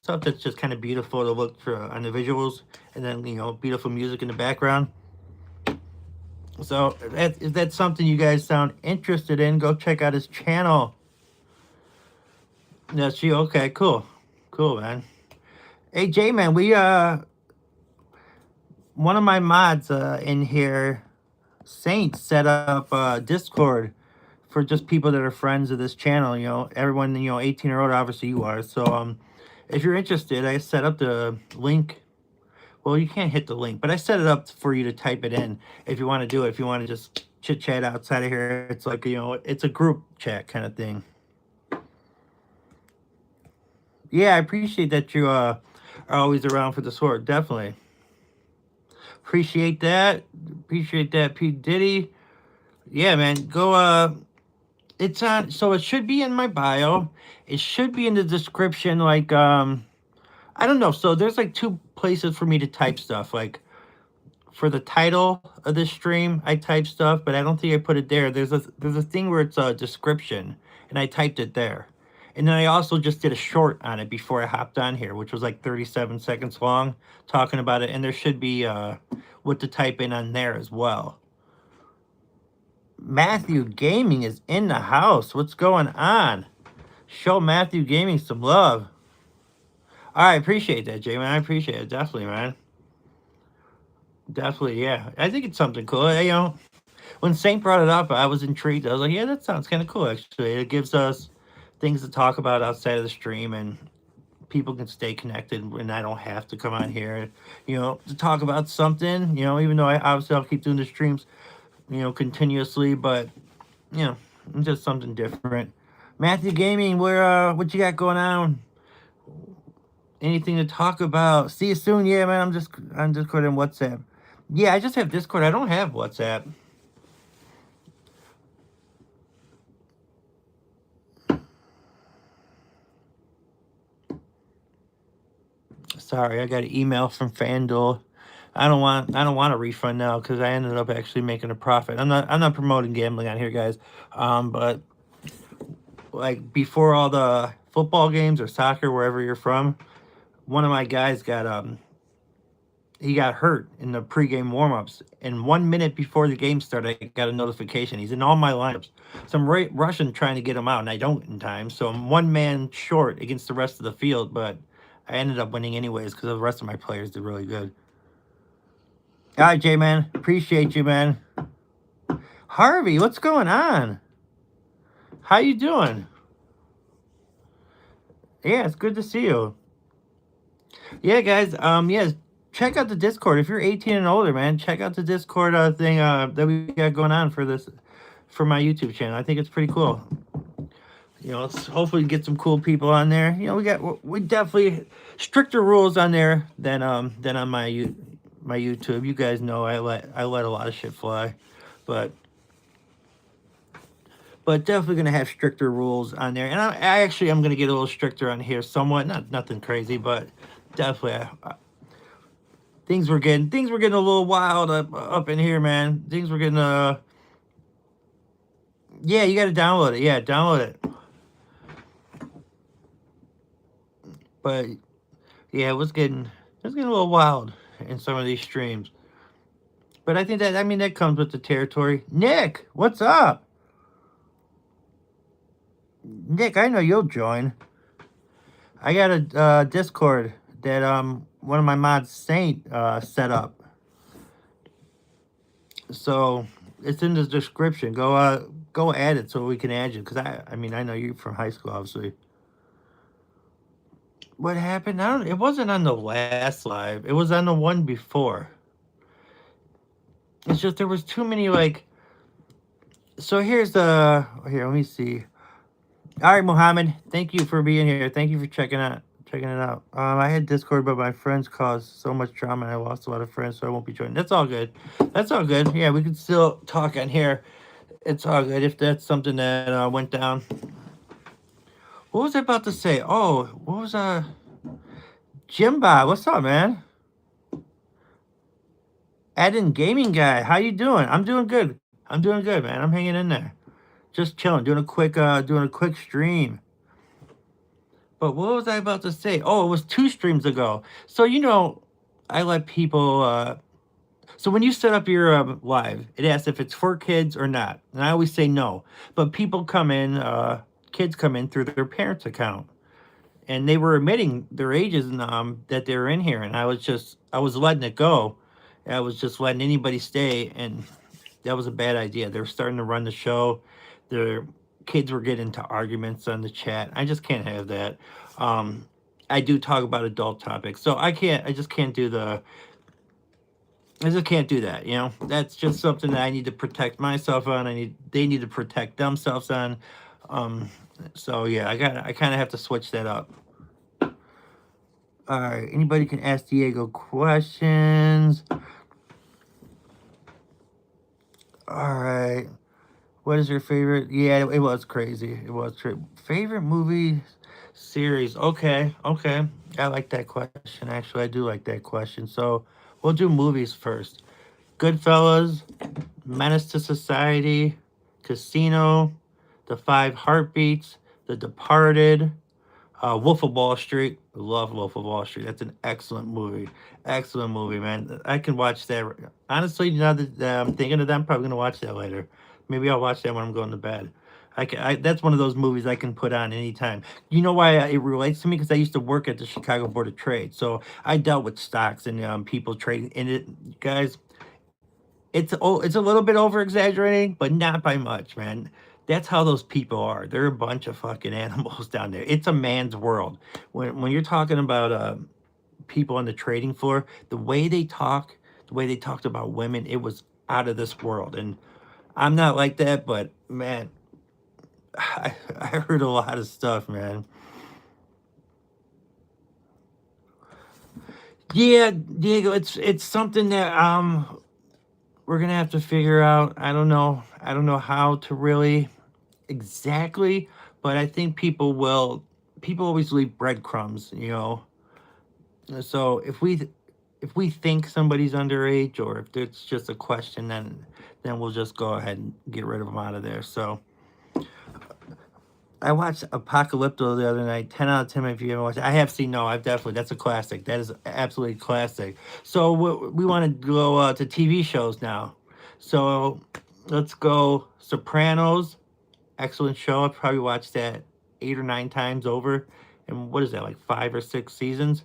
stuff that's just kind of beautiful to look for on the visuals, and then, beautiful music in the background. So if that's something you guys sound interested in, go check out his channel. That's you. Okay, cool, man. Hey, J-Man, we one of my mods in here, Saint, set up Discord for just people that are friends of this channel. Everyone 18 or older. Obviously, you are. So if you're interested, I set up the link. Well, you can't hit the link, but I set it up for you to type it in if you want to do it. If you want to just chit chat outside of here, it's like it's a group chat kind of thing. Yeah, I appreciate that you are always around for the sword. Definitely. Appreciate that. Appreciate that, P. Diddy. Yeah, man. Go, it's on, so it should be in my bio. It should be in the description, like, I don't know. So there's like two places for me to type stuff. Like, for the title of this stream, I type stuff, but I don't think I put it there. There's a thing where it's a description, and I typed it there. And then I also just did a short on it before I hopped on here, which was like 37 seconds long, talking about it. And there should be what to type in on there as well. Matthew Gaming is in the house. What's going on? Show Matthew Gaming some love. I appreciate that, Jay, man. I appreciate it. Definitely, man. Definitely, yeah. I think it's something cool. You know, when Saint brought it up, I was intrigued. I was like, yeah, that sounds kind of cool, actually. It gives us things to talk about outside of the stream, and people can stay connected, and I don't have to come on here, you know, to talk about something, you know, even though I'll keep doing the streams, you know, continuously, but, you know, just something different. Matthew Gaming, what you got going on? Anything to talk about? See you soon. Yeah, man, I'm Discord and WhatsApp. Yeah, I just have Discord. I don't have WhatsApp. Sorry, I got an email from FanDuel. I don't want a refund now because I ended up actually making a profit. I'm not promoting gambling on here, guys. But like before all the football games or soccer, wherever you're from, one of my guys he got hurt in the pregame warmups, and 1 minute before the game started, I got a notification. He's in all my lineups. So I'm rushing trying to get him out, and I don't in time. So I'm one man short against the rest of the field, but I ended up winning anyways because the rest of my players did really good. All right, Jay, man. Appreciate you, man. Harvey, what's going on? How you doing? Yeah, it's good to see you. Yeah, guys. Yeah, check out the Discord if you're 18 and older, man. Check out the Discord thing that we got going on for my YouTube channel. I think it's pretty cool. You know, let's hopefully get some cool people on there. You know, we definitely stricter rules on there than on my YouTube. You guys know I let a lot of shit fly, but definitely gonna have stricter rules on there. And I'm gonna get a little stricter on here, somewhat. Nothing crazy, but definitely things were getting a little wild up in here, man. Things were getting yeah, you gotta download it. Yeah, download it. But yeah, it was getting a little wild in some of these streams. But I think that comes with the territory. Nick, what's up? Nick, I know you'll join. I got a Discord that one of my mods, Saint, set up. So it's in the description. Go add it so we can add you. Cause I know you from high school, obviously. What happened? It wasn't on the last live. It was on the one before. It's just there was too many like. So here, let me see. All right, Mohammed, thank you for being here. Thank you for checking it out. I had Discord, but my friends caused so much drama, and I lost a lot of friends, so I won't be joining. That's all good. That's all good. Yeah, we can still talk on here. It's all good if that's something that went down. What was I about to say? Oh, what was Jimba? What's up, man? Eden Gaming Guy, how you doing? I'm doing good. Man. I'm hanging in there. Just chilling, doing a quick stream. But what was I about to say? Oh, it was 2 streams ago. So, you know, I let people, so when you set up your live, it asks if it's for kids or not. And I always say no. But people come in, kids come in through their parents' account. And they were admitting their ages and that they were in here. And I was letting it go. I was just letting anybody stay. And that was a bad idea. They were starting to run the show. Their kids were getting into arguments on the chat. I just can't have that. I do talk about adult topics, so I just can't do that. You know, that's just something that I need to protect myself on. They need to protect themselves on. So yeah, I kind of have to switch that up. All right, anybody can ask Diego questions. All right. What is your favorite? Yeah, it was crazy. It was favorite movie series. Okay. I like that question. Actually, I do like that question. So we'll do movies first. Goodfellas, Menace to Society, Casino, The Five Heartbeats, The Departed, Wolf of Wall Street. Love Wolf of Wall Street. That's an excellent movie. Excellent movie, man. I can watch that. Honestly, now that I'm thinking of that, I'm probably gonna watch that later. Maybe I'll watch that when I'm going to bed. That's one of those movies I can put on anytime. You know why it relates to me? Because I used to work at the Chicago Board of Trade, so I dealt with stocks and people trading in it. Guys, it's a little bit over exaggerating, but not by much, man. That's how those people are. They're a bunch of fucking animals down there. It's a man's world. When you're talking about people on the trading floor, the way they talk, the way they talked about women, it was out of this world. And I'm not like that, but man, I heard a lot of stuff, man. Yeah, Diego, it's something that we're gonna have to figure out. I don't know how to really exactly, but I think people will. People always leave breadcrumbs, you know. So if we think somebody's underage, or if it's just a question, then we'll just go ahead and get rid of them out of there. So I watched Apocalypto the other night. 10 out of 10. If you ever watched it, I have seen. No, I've definitely. That's a classic. That is absolutely classic. So we want to go to TV shows now. So let's go Sopranos. Excellent show. I've probably watched that 8 or 9 times over. And what is that, like 5 or 6 seasons?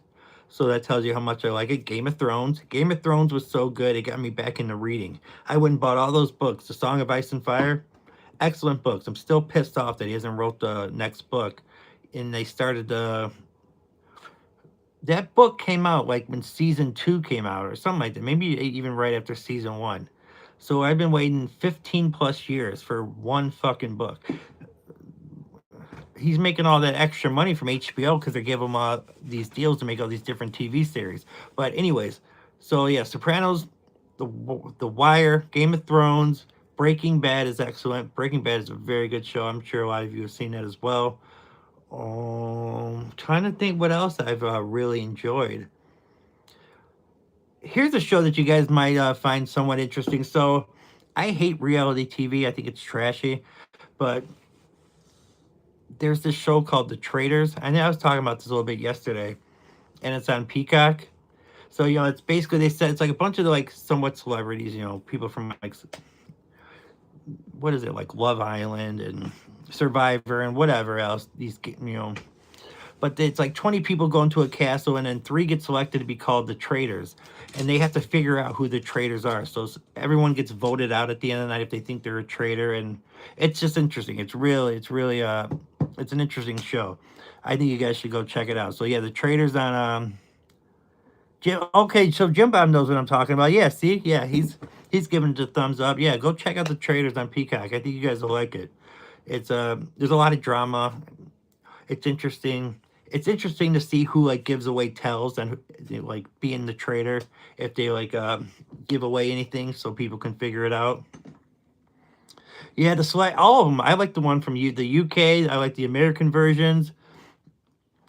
So that tells you how much I like it. Game of Thrones. Game of Thrones was so good, it got me back into reading. I went and bought all those books. The Song of Ice and Fire. Excellent books. I'm still pissed off that he hasn't wrote the next book. And they started that book came out like when season 2 came out or something like that. Maybe even right after season 1. So I've been waiting 15 plus years for one fucking book. He's making all that extra money from HBO because they give him these deals to make all these different TV series. But anyways, so yeah, Sopranos, the Wire, Game of Thrones, Breaking Bad is excellent. Breaking Bad is a very good show. I'm sure a lot of you have seen that as well. Trying to think what else I've really enjoyed. Here's a show that you guys might find somewhat interesting. So I hate reality TV. I think it's trashy. But there's this show called The Traitors. I know I was talking about this a little bit yesterday. And it's on Peacock. So, you know, it's basically, they said it's like a bunch of like somewhat celebrities, you know, people from like, what is it, like Love Island and Survivor and whatever else. These, you know, but it's like 20 people go into a castle and then 3 get selected to be called the traitors. And they have to figure out who the traitors are. So everyone gets voted out at the end of the night if they think they're a traitor. And it's just interesting. It's an interesting show. I think you guys should go check it out. So yeah, the traitors on Jim. Okay, so Jim Bob knows what I'm talking about. Yeah, see, yeah, he's giving it a thumbs up. Yeah, go check out the traitors on Peacock. I think you guys will like it. It's there's a lot of drama. It's interesting. It's interesting to see who like gives away tells and like being the traitor, if they like give away anything so people can figure it out. Yeah, the select all of them. I like the one from the UK. I like the American versions.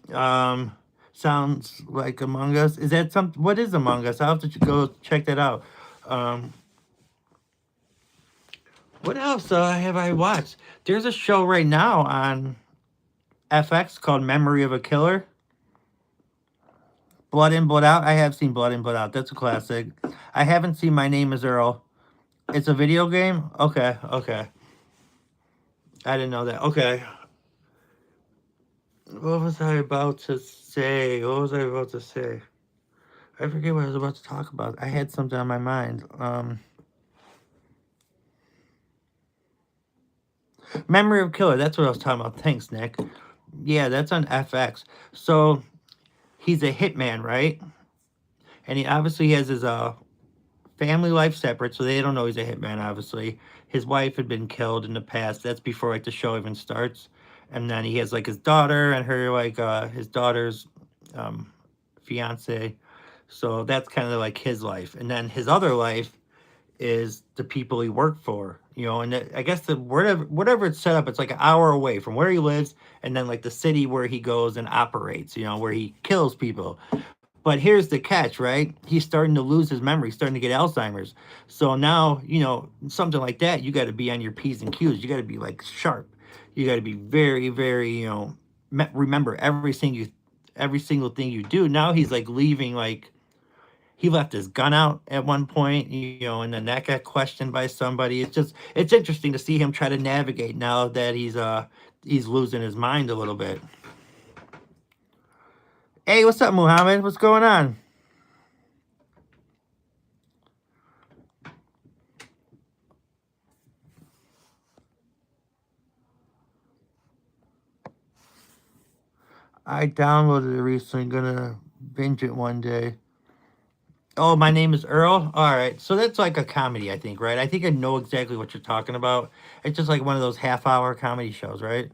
Sounds like Among Us. Is that some? What is Among Us? I'll have to go check that out. Um, what else have I watched? There's a show right now on FX called Memory of a Killer. Blood In, Blood Out. I have seen Blood In, Blood Out. That's a classic. I haven't seen My Name Is Earl. It's a video game? Okay, okay. I didn't know that. Okay. What was I about to say? What was I about to say? I forget what I was about to talk about. I had something on my mind. Memory of Killer. That's what I was talking about. Thanks, Nick. Yeah, that's on FX. So he's a hitman, right? And he obviously has his family life separate, so they don't know he's a hitman, obviously. His wife had been killed in the past. That's before like the show even starts. And then he has like his daughter and her like his daughter's fiance. So that's kind of like his life. And then his other life is the people he worked for, you know, and I guess the whatever it's set up, it's like an hour away from where he lives, and then like the city where he goes and operates, you know, where he kills people. But here's the catch, right? He's starting to lose his memory, starting to get Alzheimer's. So now, something like that, you got to be on your P's and Q's. You got to be like sharp. You got to be very, very, remember every single thing you do. Now he's like leaving, like he left his gun out at one point, and then that got questioned by somebody. It's interesting to see him try to navigate now that he's losing his mind a little bit. Hey, what's up, Muhammad? What's going on? I downloaded it recently. Gonna binge it one day. Oh, my name is Earl. All right, so that's like a comedy, I think, right? I think I know exactly what you're talking about. It's just like one of those half-hour comedy shows, right?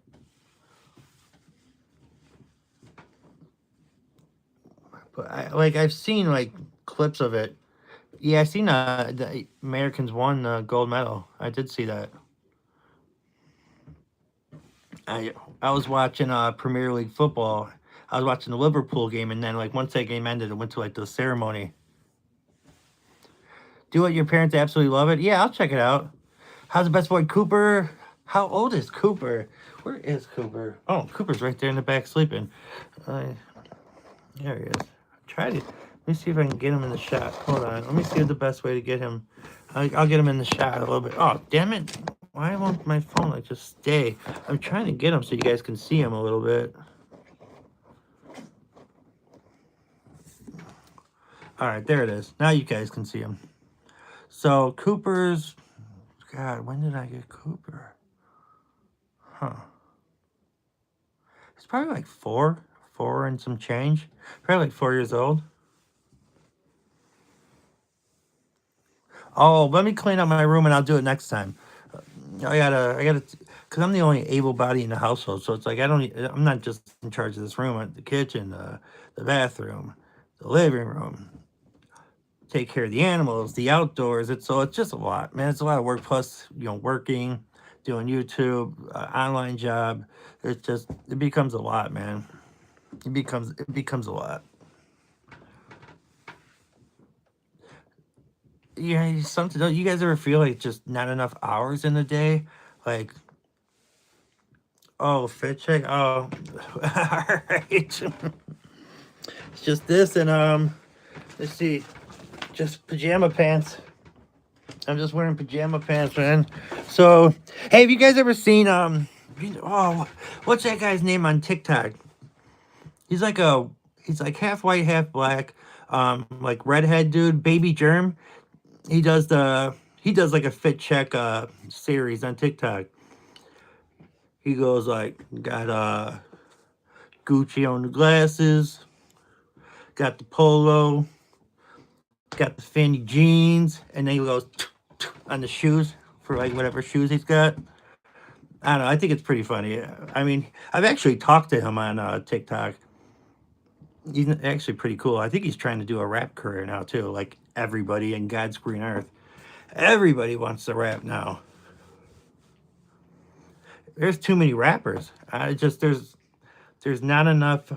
But I've seen like clips of it. Yeah, I seen the Americans won the gold medal. I did see that. I I was watching Premier League football. I was watching the Liverpool game, and then like once that game ended, it went to like the ceremony. Do what your parents absolutely love it. Yeah, I'll check it out. How's the best boy Cooper? How old is Cooper? Where is Cooper? Oh, Cooper's right there in the back sleeping. Uh, there he is. Try to. Let me see if I can get him in the shot. Hold on. Let me see the best way to get him. I'll get him in the shot a little bit. Oh, damn it. Why won't my phone like just stay? I'm trying to get him so you guys can see him a little bit. All right, there it is. Now you guys can see him. So Cooper's. God, when did I get Cooper? Huh. He's probably like four and some change. Probably like 4 years old. Oh, let me clean up my room and I'll do it next time. I gotta, because I'm the only able body in the household. So it's like I'm not just in charge of this room, the kitchen, the bathroom, the living room, take care of the animals, the outdoors. It's just a lot, man. It's a lot of work. Plus, working, doing YouTube, online job. It becomes a lot, man. It becomes a lot. Yeah, something. Don't you guys ever feel like just not enough hours in the day? Like, oh, fit check. Oh, all right. It's just this and let's see, just pajama pants. I'm just wearing pajama pants, man. So, hey, have you guys ever seen oh, what's that guy's name on TikTok? He's like a he's like half white, half black, like redhead dude, Baby Germ. He does like a fit check series on TikTok. He goes like, got Gucci on the glasses, got the polo, got the Fendi jeans, and then he goes on the shoes for like whatever shoes he's got. I don't know. I think it's pretty funny. I mean, I've actually talked to him on TikTok. He's actually pretty cool. I think he's trying to do a rap career now too, like everybody in God's green earth. Everybody wants to rap now. There's too many rappers. There's not enough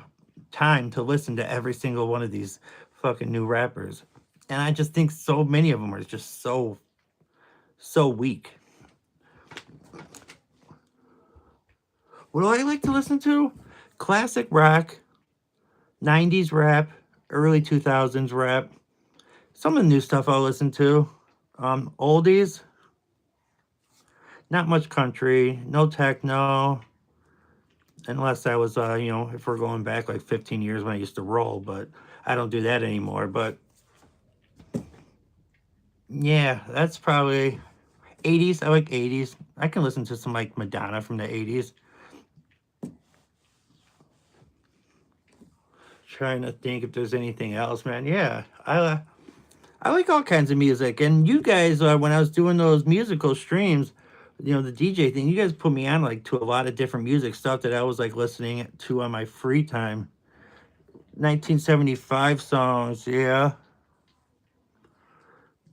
time to listen to every single one of these fucking new rappers. And I just think so many of them are just so weak. What do I like to listen to? Classic rock, 90s rap, early 2000s rap. Some of the new stuff I'll listen to. Oldies, not much country, no techno, unless I was, if we're going back like 15 years when I used to roll, but I don't do that anymore. But yeah, that's probably 80s. I like 80s. I can listen to some like Madonna from the 80s. Trying to think if there's anything else, man. Yeah, I like all kinds of music. And you guys, when I was doing those musical streams, the DJ thing, you guys put me on like to a lot of different music stuff that I was like listening to on my free time. 1975 songs, yeah.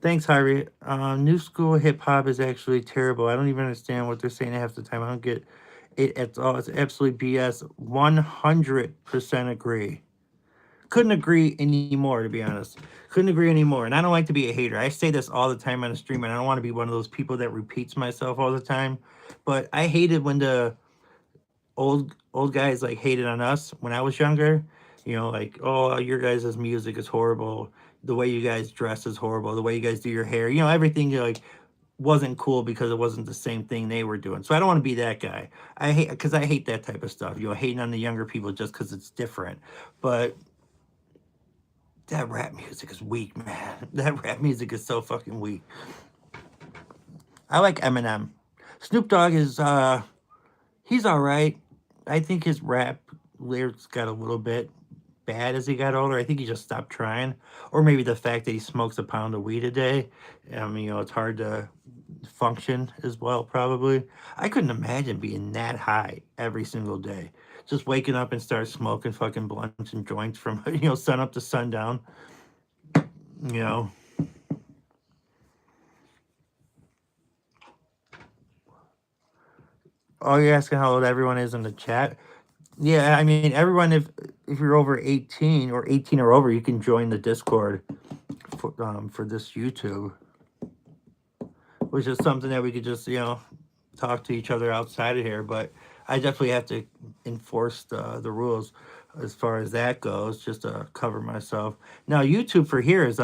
Thanks, Harry. New school hip hop is actually terrible. I don't even understand what they're saying half the time. I don't get it at all. It's absolutely BS. 100% agree. couldn't agree anymore, to be honest. Couldn't agree anymore. And I don't like to be a hater. I say this all the time on the stream, and I don't want to be one of those people that repeats myself all the time. But I hated when the old guys like hated on us when I was younger. You know, like, oh, your guys' music is horrible. The way you guys dress is horrible. The way you guys do your hair, you know, everything like wasn't cool because it wasn't the same thing they were doing. So I don't want to be that guy. I hate because I hate that type of stuff. You know, hating on the younger people just because it's different. But that rap music is weak, man. That rap music is so fucking weak. I like Eminem. Snoop Dogg is he's all right. I think his rap lyrics got a little bit bad as he got older. I think he just stopped trying, or maybe the fact that he smokes a pound of weed a day. I mean, you know, it's hard to function as well. Probably, I couldn't imagine being that high every single day. Just waking up and start smoking fucking blunts and joints from sun up to sundown. You know. Oh, you're asking how old everyone is in the chat? Yeah, I mean, everyone, if you're over 18 or 18 or over, you can join the Discord for this YouTube, which is something that we could just, talk to each other outside of here. But I definitely have to enforce the rules as far as that goes, just to cover myself. Now, YouTube for here is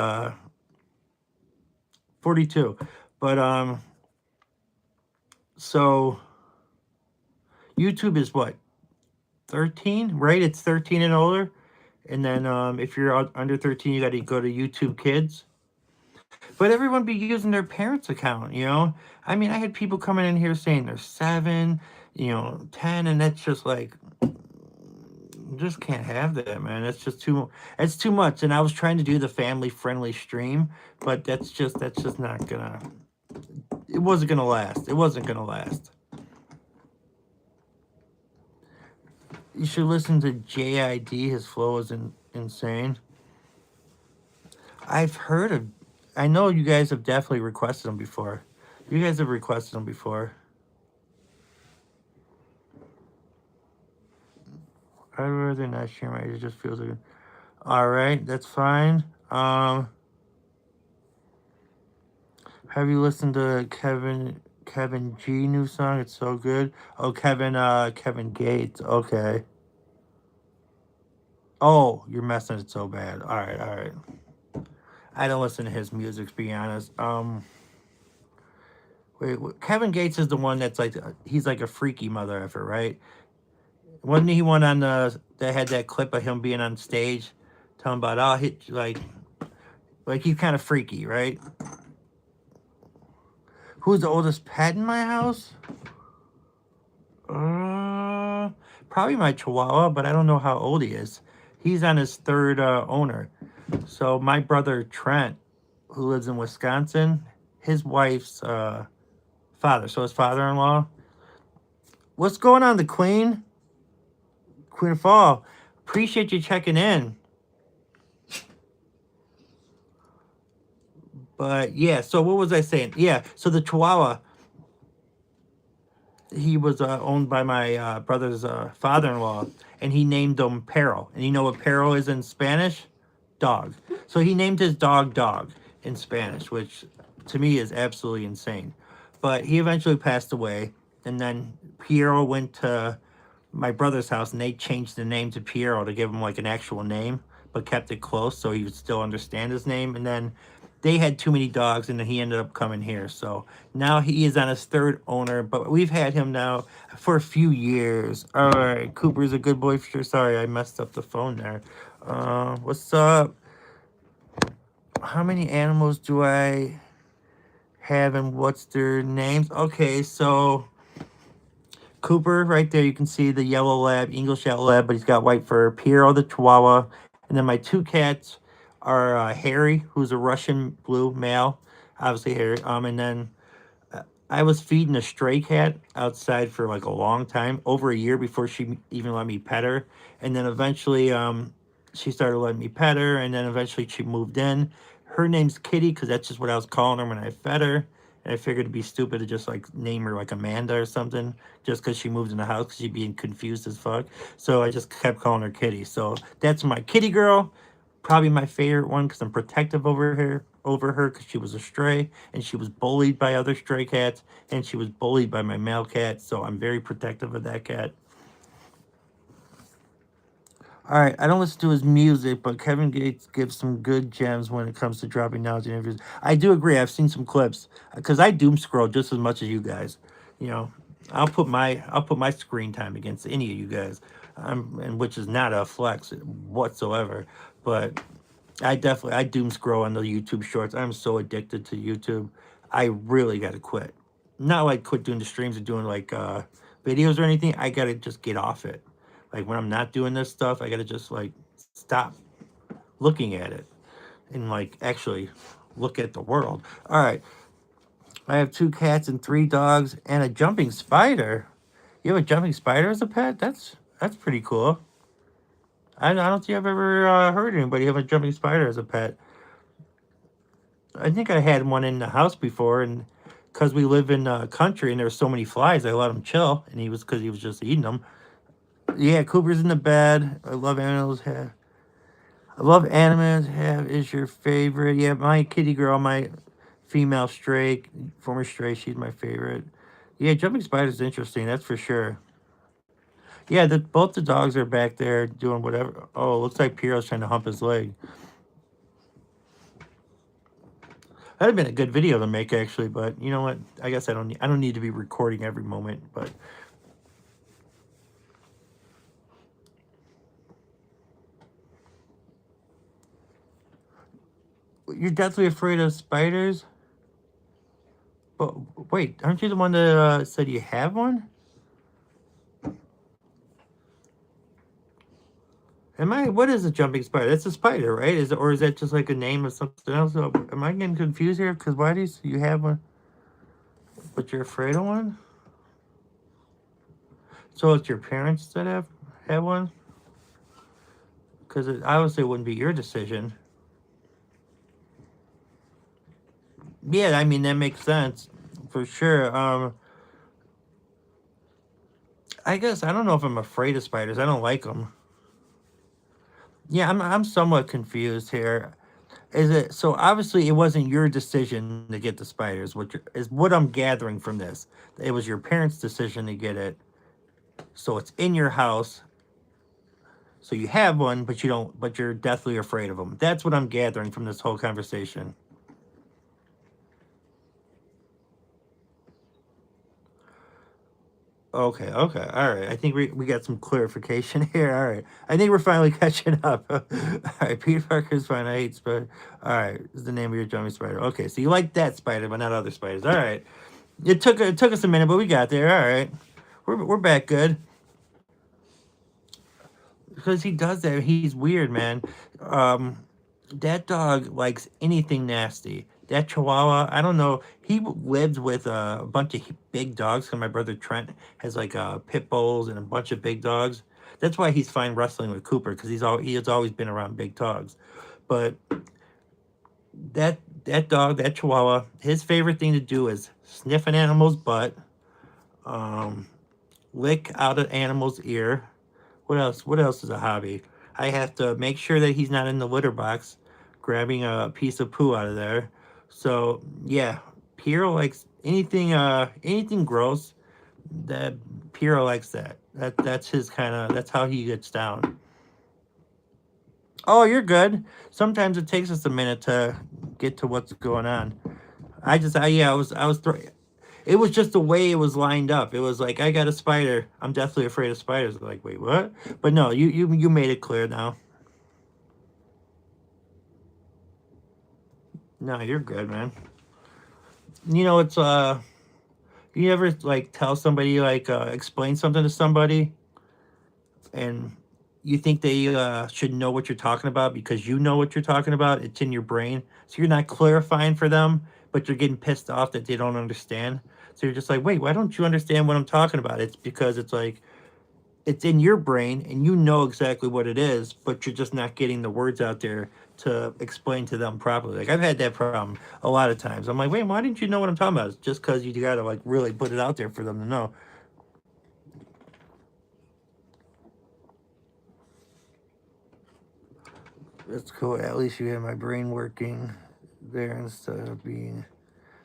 42. But, so YouTube is what? 13, right? It's 13 and older. And then if you're under 13, you got to go to YouTube Kids. But everyone be using their parents' account, you know? I mean, I had people coming in here saying they're 7, 10, and that's just like, just can't have that, man. It's too much. And I was trying to do the family-friendly stream, but that's just not gonna, it wasn't gonna last. It wasn't gonna last. You should listen to JID. His flow is insane. I know you guys have definitely requested him before. You guys have requested him before. I'd rather not share my age. It just feels like... Alright, that's fine. Have you listened to Kevin G new song? It's so good. Oh, Kevin Gates. Okay. Oh, you're messing it so bad. Alright. I don't listen to his music, to be honest. Wait, Kevin Gates is the one that's like, he's like a freaky mother effer, right? Wasn't he one on that had that clip of him being on stage, talking about, oh, like he's kind of freaky, right? Who's the oldest pet in my house? Probably my Chihuahua, but I don't know how old he is. He's on his 3rd owner. So my brother Trent, who lives in Wisconsin, his wife's father, so his father-in-law. What's going on, the Queen? Queen of Fall. Appreciate you checking in. But yeah, so what was I saying? Yeah, so the Chihuahua, he was owned by my brother's father-in-law, and he named him Peril. And you know what Peril is in Spanish? Dog. So he named his dog Dog in Spanish, which to me is absolutely insane. But he eventually passed away, and then Piero went to my brother's house, and they changed the name to Piero to give him like an actual name, but kept it close so he would still understand his name. And then they had too many dogs, and then he ended up coming here. So now he is on his 3rd owner, but we've had him now for a few years. All right, Cooper's a good boy for sure. Sorry, I messed up the phone there. What's up? How many animals do I have, and what's their names? Okay, so Cooper, right there, you can see the yellow lab, English yellow lab, but he's got white fur. Piero, the Chihuahua. And then my 2 cats are Harry, who's a Russian blue male, obviously Harry. And then I was feeding a stray cat outside for like a long time, over a year before she even let me pet her. And then eventually she started letting me pet her, and then eventually she moved in. Her name's Kitty because that's just what I was calling her when I fed her. And I figured it'd be stupid to just like name her like Amanda or something just because she moved in the house because she'd be confused as fuck. So I just kept calling her Kitty. So that's my kitty girl. Probably my favorite one because I'm protective over her because she was a stray and she was bullied by other stray cats and she was bullied by my male cat. So I'm very protective of that cat. All right, I don't listen to his music, but Kevin Gates gives some good gems when it comes to dropping knowledge in interviews. I do agree. I've seen some clips because I doom scroll just as much as you guys. You know, I'll put my screen time against any of you guys, and which is not a flex whatsoever. But I doom scroll on the YouTube Shorts. I'm so addicted to YouTube. I really got to quit. Not like quit doing the streams or doing like videos or anything. I gotta just get off it. Like when I'm not doing this stuff, I gotta just like stop looking at it and like actually look at the world. All right, I have 2 cats and 3 dogs and a jumping spider. You have a jumping spider as a pet? That's pretty cool. I don't think I've ever heard anybody have a jumping spider as a pet. I think I had one in the house before, and because we live in the country and there's so many flies, I let him chill, and because he was just eating them. Yeah, Cooper's in the bed. I love animals. I love animals. Have is your favorite? Yeah, my kitty girl, my female stray, former stray. She's my favorite. Yeah, jumping spider's interesting. That's for sure. Yeah, both the dogs are back there doing whatever. Oh, looks like Piero's trying to hump his leg. That'd have been a good video to make actually, but you know what? I guess I don't need to be recording every moment, but you're deathly afraid of spiders? But wait, aren't you the one that said you have one? Am I? What is a jumping spider? That's a spider, right? Is it, or is that just like a name of something else? Am I getting confused here? Because why do you have one, but you're afraid of one? So it's your parents that have one? Because it obviously wouldn't be your decision. Yeah, I mean that makes sense for sure. I guess I don't know if I'm afraid of spiders. I don't like them. Yeah, I'm somewhat confused here. Is it so? Obviously, it wasn't your decision to get the spiders. Is what I'm gathering from this. It was your parents' decision to get it. So it's in your house. So you have one, but you don't. But you're deathly afraid of them. That's what I'm gathering from this whole conversation. Okay, okay, all right. I think we got some clarification here. All right, I think we're finally catching up. All right, Peter Parker's fine. I hate spider. All right, is the name of your jumping spider? Okay, so you like that spider, but not other spiders. All right, it took us a minute, but we got there. All right, we're back good because he does that. He's weird, man. Um, that dog likes anything nasty. That Chihuahua, I don't know. He lives with a bunch of big dogs. Cause my brother Trent has like pit bulls and a bunch of big dogs. That's why he's fine wrestling with Cooper because he has always been around big dogs. But that dog, that Chihuahua, his favorite thing to do is sniff an animal's butt, um, lick out an animal's ear. What else? What else is a hobby? I have to make sure that he's not in the litter box, grabbing a piece of poo out of there. So yeah, Piero likes anything gross. That Piero likes that. That's his kind of. That's how he gets down. Oh, you're good. Sometimes it takes us a minute to get to what's going on. It was just the way it was lined up. It was like I got a spider. I'm definitely afraid of spiders. Like, wait, what? But no, you made it clear now. No, you're good, man. You know, it's you ever like tell somebody like explain something to somebody and you think they should know what you're talking about because you know what you're talking about. It's in your brain, so you're not clarifying for them, but you're getting pissed off that they don't understand. So you're just like, wait, why don't you understand what I'm talking about? It's because it's like it's in your brain and you know exactly what it is, but you're just not getting the words out there to explain to them properly. Like I've had that problem a lot of times. I'm like, wait, why didn't you know what I'm talking about? It's just because you got to like really put it out there for them to know. That's cool. At least you have my brain working there instead of being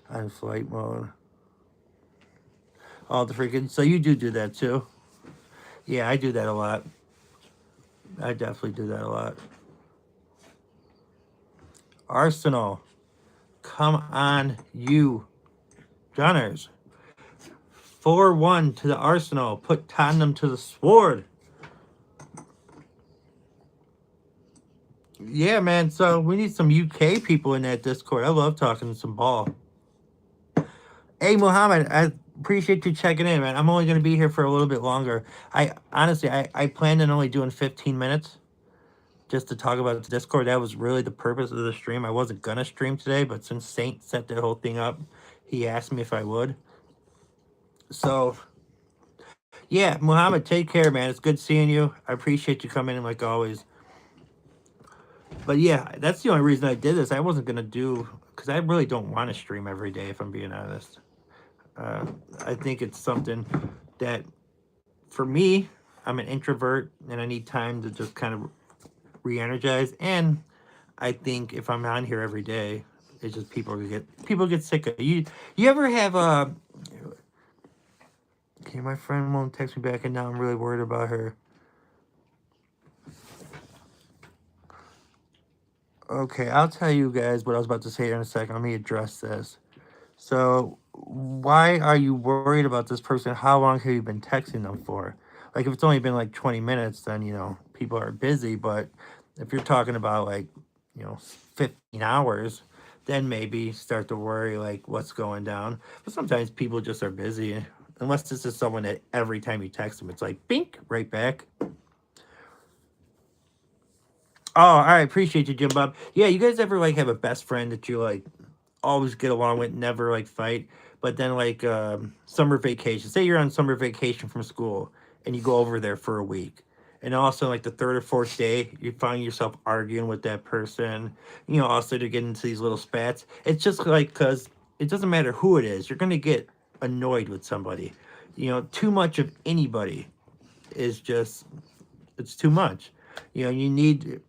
on flight mode. All the freaking. So you do that too? Yeah, I do that a lot. I definitely do that a lot. Arsenal, come on, you Gunners. 4-1 to the Arsenal. Put Tottenham to the sword. Yeah, man. So we need some UK people in that Discord. I love talking some ball. Hey, Muhammad, I appreciate you checking in, man. I'm only going to be here for a little bit longer. I honestly, I planned on only doing 15 minutes just to talk about the Discord. That was really the purpose of the stream. I wasn't going to stream today, but since Saint set that whole thing up, he asked me if I would. So, yeah, Muhammad, take care, man. It's good seeing you. I appreciate you coming in like always. But yeah, that's the only reason I did this. I wasn't going to do, because I really don't want to stream every day, if I'm being honest. I think it's something that, for me, I'm an introvert and I need time to just kind of re-energize. And I think if I'm on here every day, it's just people get sick of it. You ever have okay, my friend won't text me back, and now I'm really worried about her. Okay, I'll tell you guys what I was about to say here in a second. Let me address this. So, why are you worried about this person? How long have you been texting them for? Like, if it's only been like 20 minutes, then, people are busy. But if you're talking about like, 15 hours, then maybe start to worry like what's going down. But sometimes people just are busy. Unless this is someone that every time you text them, it's like, bink, right back. Oh, all right. Appreciate you, Jim Bob. Yeah, you guys ever like have a best friend that you like always get along with, never like fight. But then like summer vacation. Say you're on summer vacation from school and you go over there for a week. And also like the third or fourth day, you find yourself arguing with that person. Also to get into these little spats. It's just like because it doesn't matter who it is, you're gonna get annoyed with somebody. Too much of anybody is just it's too much. You need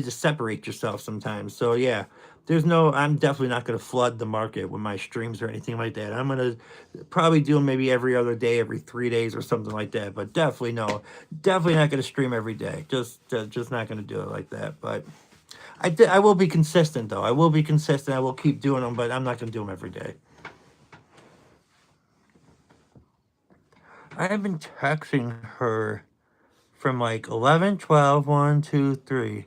to separate yourself sometimes. So yeah, I'm definitely not going to flood the market with my streams or anything like that. I'm going to probably do them maybe every other day, every 3 days or something like that. But definitely no, definitely not going to stream every day. Just not going to do it like that. But I will be consistent though. I will be consistent. I will keep doing them, but I'm not going to do them every day. I have been texting her from like 11, 12, 1, 2, 3.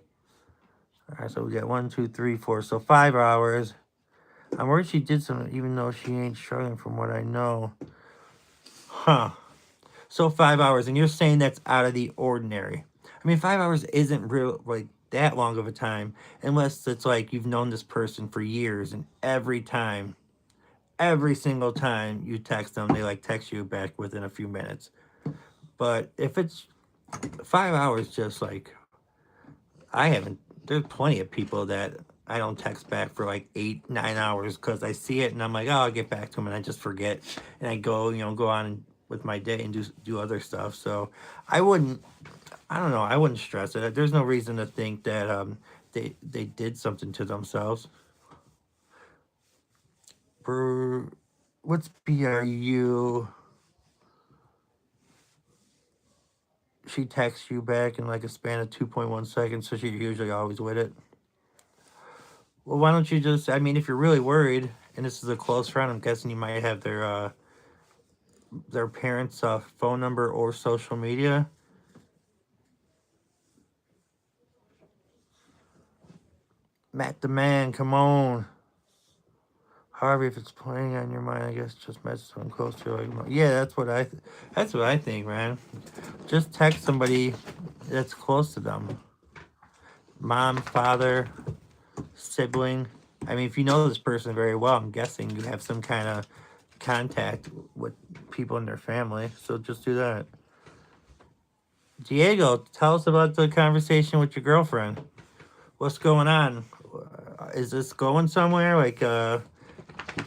All right, so we got 1, 2, 3, 4. So 5 hours. I'm worried she did something, even though she ain't struggling from what I know. Huh. So 5 hours, and you're saying that's out of the ordinary. I mean, 5 hours isn't real like that long of a time, unless it's like you've known this person for years, and every single time you text them, they like text you back within a few minutes. But if it's 5 hours, just like I haven't. There's plenty of people that I don't text back for like 8, 9 hours because I see it and I'm like, oh, I'll get back to them, and I just forget, and I go on with my day and do other stuff. So I wouldn't. I don't know. I wouldn't stress it. There's no reason to think that they did something to themselves. What's BRU? She texts you back in like a span of 2.1 seconds, so she's usually always with it. Well, why don't you just? I mean, if you're really worried, and this is a close friend, I'm guessing you might have their parents' phone number or social media. Matt the man, come on. However, if it's playing on your mind, I guess just message someone close to you. Like, yeah, that's what I think, man. Just text somebody that's close to them. Mom, father, sibling. I mean, if you know this person very well, I'm guessing you have some kind of contact with people in their family. So just do that. Diego, tell us about the conversation with your girlfriend. What's going on? Is this going somewhere? Like, you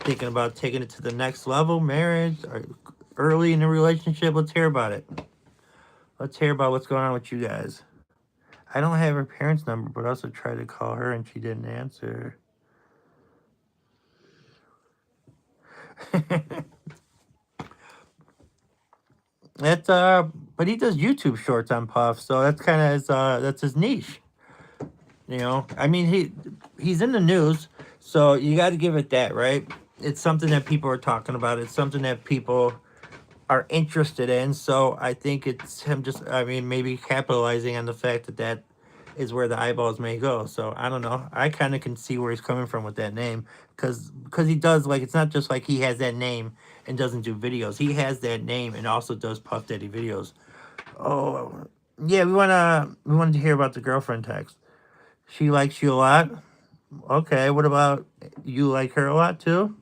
thinking about taking it to the next level, marriage, or early in the relationship? Let's hear about it. Let's hear about what's going on with you guys. I don't have her parents' number, but I also tried to call her and she didn't answer. That's but he does YouTube shorts on Puff, so that's kind of his that's his niche. You know, I mean he's in the news, so you got to give it that, right? It's something that people are talking about. It's something that people are interested in. So I think it's him just, I mean, maybe capitalizing on the fact that that is where the eyeballs may go. So I don't know. I kind of can see where he's coming from with that name because he does, like, it's not just like he has that name and doesn't do videos. He has that name and also does Puff Daddy videos. Oh, yeah, we wanted to hear about the girlfriend text. She likes you a lot. Okay, what about you like her a lot too?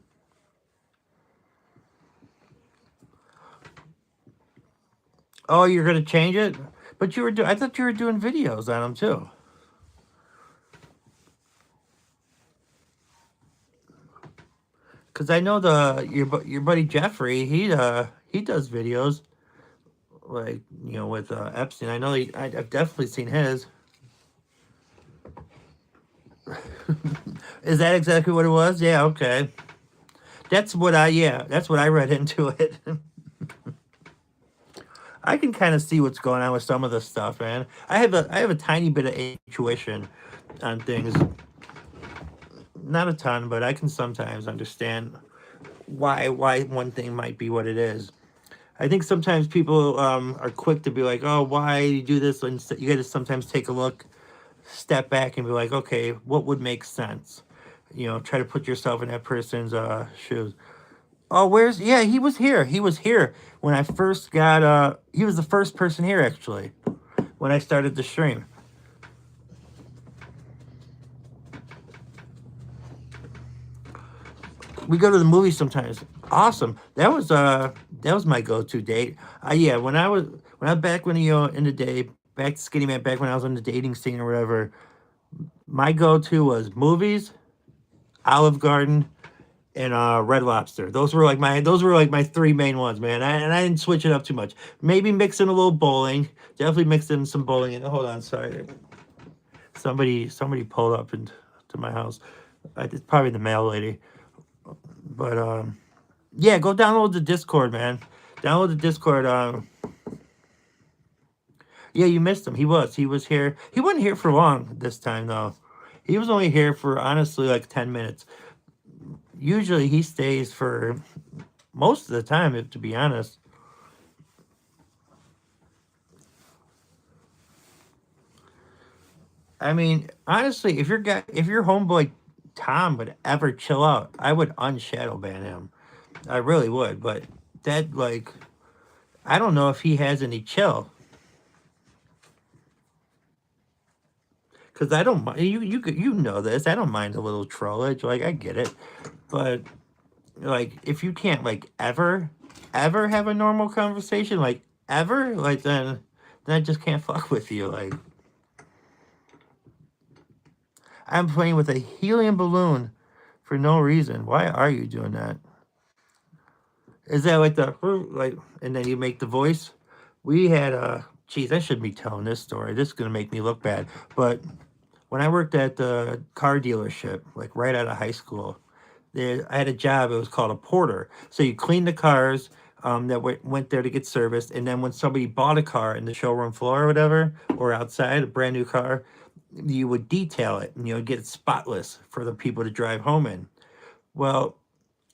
Oh, you're gonna change it? But you were I thought you were doing videos on them too. Cause I know your buddy Jeffrey, he does videos like, you know, with Epstein. I know I've definitely seen his. Is that exactly what it was? Yeah, okay. That's what I read into it. I can kind of see what's going on with some of this stuff, man. I have a tiny bit of intuition on things. Not a ton, but I can sometimes understand why one thing might be what it is. I think sometimes people are quick to be like, "Oh, why you do this?" And you got to sometimes take a look, step back, and be like, "Okay, what would make sense?" You know, try to put yourself in that person's shoes. Oh, where's yeah? He was here. He was here when I first got. He was the first person here actually when I started the stream. We go to the movies sometimes. Awesome. That was my go-to date. Yeah, when I was back when you know in the day back to Skinny Man back when I was on the dating scene or whatever. My go-to was movies, Olive Garden, and Red Lobster. Those were like my three main ones, man. And I didn't switch it up too much. Maybe mix in a little bowling. Definitely mix in some bowling. And hold on, sorry. Somebody pulled up into to my house. It's probably the mail lady. But yeah, go download the Discord, man. Download the Discord. Yeah, you missed him. He was here. He wasn't here for long this time though. He was only here for honestly like 10 minutes. Usually he stays for most of the time, if to be honest. I mean, honestly, if your homeboy Tom would ever chill out, I would unshadow ban him. I really would. But that like I don't know if he has any chill because I don't mind. You know this. I don't mind a little trollage. Like I get it, but like if you can't like ever have a normal conversation, like ever, like then I just can't fuck with you. Like I'm playing with a helium balloon for no reason. Why are you doing that? Is that like the like and then you make the voice? We had geez, I shouldn't be telling this story. This is gonna make me look bad. But when I worked at the car dealership, like right out of high school, I had a job. It was called a porter. So you clean the cars that went there to get serviced, and then when somebody bought a car in the showroom floor or whatever, or outside a brand new car, you would detail it and you would get it spotless for the people to drive home in. Well,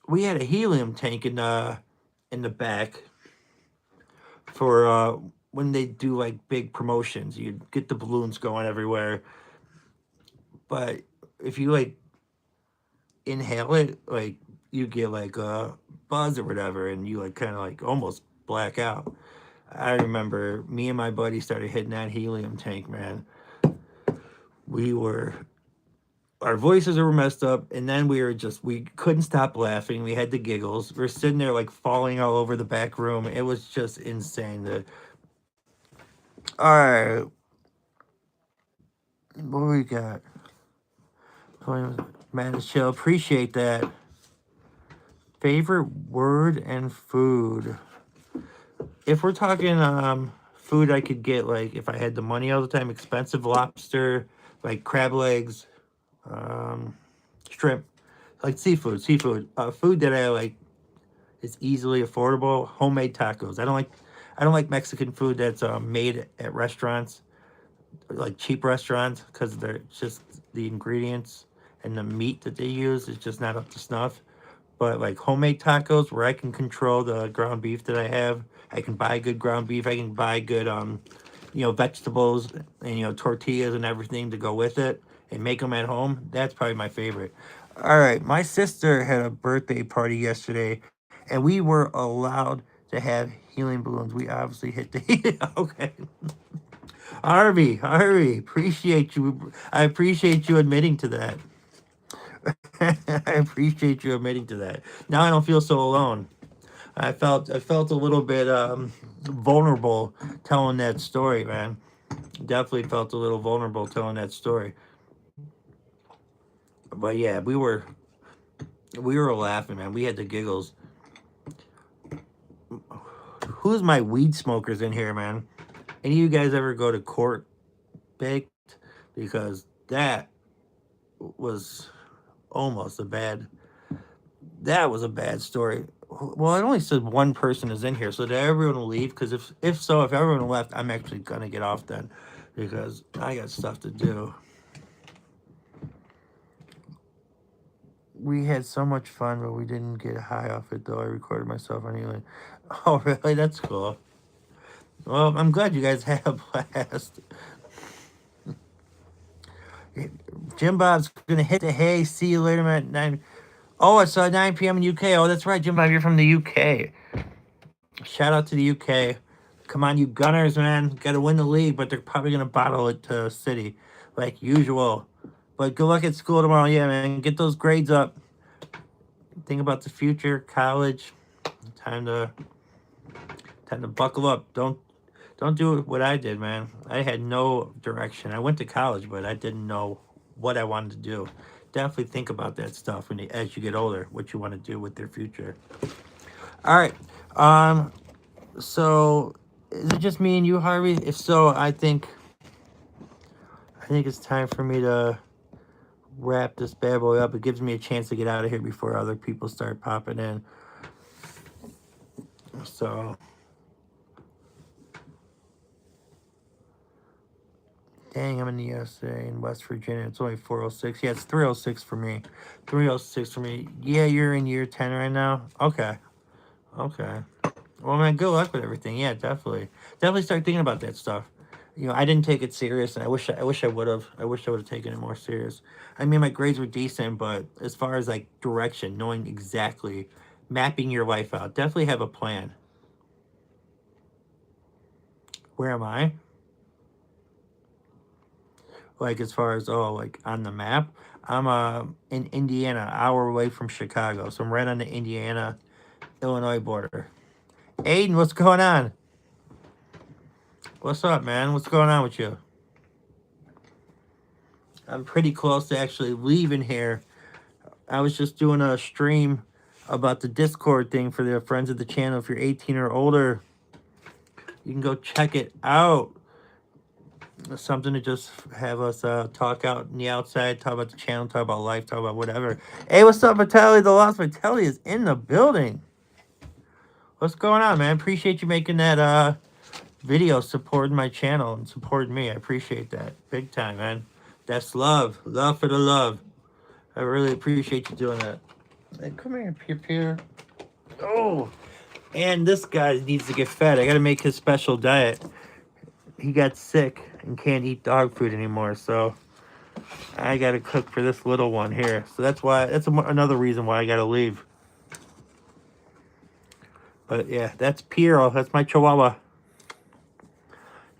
we had a helium tank in the back for when they do like big promotions. You get the balloons going everywhere, but if you like inhale it, like you get like a buzz or whatever, and you like kind of like almost black out. I remember me and my buddy started hitting that helium tank, man. We were our voices were messed up, and then we couldn't stop laughing. We had the giggles. We're sitting there like falling all over the back room. It was just insane. All right. What we got? Man, is chill. Appreciate that. Favorite word and food. If we're talking food I could get, like if I had the money all the time, expensive lobster, like crab legs, um, shrimp, like seafood. Food that I like is easily affordable. Homemade tacos. I don't like Mexican food that's made at restaurants, like cheap restaurants, because they're just the ingredients and the meat that they use is just not up to snuff. But like homemade tacos where I can control the ground beef that I have. I can buy good ground beef. I can buy good vegetables and tortillas and everything to go with it and make them at home. That's probably my favorite. All right, my sister had a birthday party yesterday, and we were allowed to have helium balloons. We obviously hit the okay. Harvey, appreciate you. I appreciate you admitting to that. I appreciate you admitting to that. Now I don't feel so alone. I felt a little bit vulnerable telling that story, man. Definitely felt a little vulnerable telling that story. But yeah, we were laughing, man. We had the giggles. Who's my weed smokers in here, man? Any of you guys ever go to court baked? Because that was almost a bad. That was a bad story. Well, it only said one person is in here, so did everyone leave? Because if so, if everyone left, I'm actually gonna get off then, because I got stuff to do. We had so much fun, but we didn't get high off it though. I recorded myself anyway. Oh, really? That's cool. Well, I'm glad you guys had a blast. Jim Bob's gonna hit the hay. See you later, man. 9. Oh, it's 9 p.m. in UK. Oh, that's right, Jim Bob. You're from the UK. Shout out to the UK. Come on, you Gunners, man. Got to win the league, but they're probably gonna bottle it to City, like usual. But good luck at school tomorrow. Yeah, man. Get those grades up. Think about the future, college. Time to buckle up. Don't do what I did, man. I had no direction. I went to college, but I didn't know what I wanted to do. Definitely think about that stuff as you get older, what you want to do with your future. All right. Um. So, is it just me and you, Harvey? If so, I think it's time for me to wrap this bad boy up. It gives me a chance to get out of here before other people start popping in. So, dang, I'm in the USA in West Virginia. It's only 4:06. Yeah, it's 3:06 for me. 3:06 for me. Yeah, you're in year 10 right now? Okay. Okay. Well, man, good luck with everything. Yeah, definitely. Definitely start thinking about that stuff. I didn't take it serious, and I wish I would have. I wish I would have taken it more serious. I mean, my grades were decent, but as far as like direction, knowing exactly, mapping your life out, definitely have a plan. Where am I? Like as far as like on the map, I'm in Indiana, an hour away from Chicago, so I'm right on the Indiana Illinois border. Aiden, what's going on? What's up, man? What's going on with you? I'm pretty close to actually leaving here. I was just doing a stream about the Discord thing for the friends of the channel. If you're 18 or older, you can go check it out. Something to just have us talk out in the outside, talk about the channel, talk about life, talk about whatever. Hey, what's up, Vitaly? The Lost Vitaly is in the building. What's going on, man? Appreciate you making that video supporting my channel and supporting me. I appreciate that big time, man. That's love. Love for the love. I really appreciate you doing that. Hey, come here, Peer. Oh, and this guy needs to get fed. I got to make his special diet. He got sick and can't eat dog food anymore, so I got to cook for this little one here. So that's another reason why I got to leave. But yeah, that's Piero. That's my Chihuahua.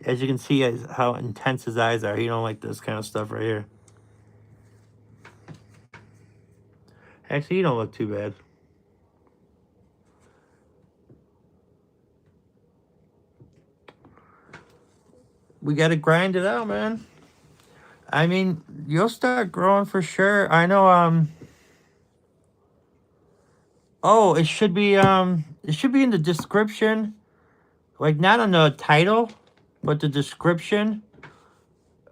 As you can see, how intense his eyes are. He don't like this kind of stuff right here. Actually, you don't look too bad. we got to grind it out, man. I mean, you'll start growing for sure. I know. Oh, it should be in the description. Like not on the title, but the description.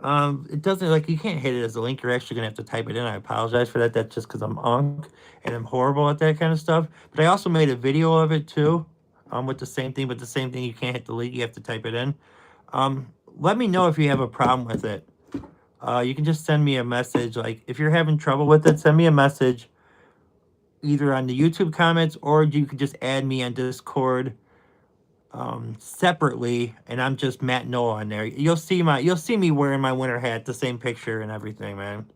It doesn't like you can't hit it as a link. You're actually gonna have to type it in. I apologize for that. That's just because I'm unk and I'm horrible at that kind of stuff. But I also made a video of it too, with the same thing. But the same thing, you can't hit the link. You have to type it in. Let me know if you have a problem with it. You can just send me a message. Like if you're having trouble with it, send me a message either on the YouTube comments or you could just add me on Discord separately, and I'm just Matt Noah on there. You'll see me wearing my winter hat, the same picture and everything, man.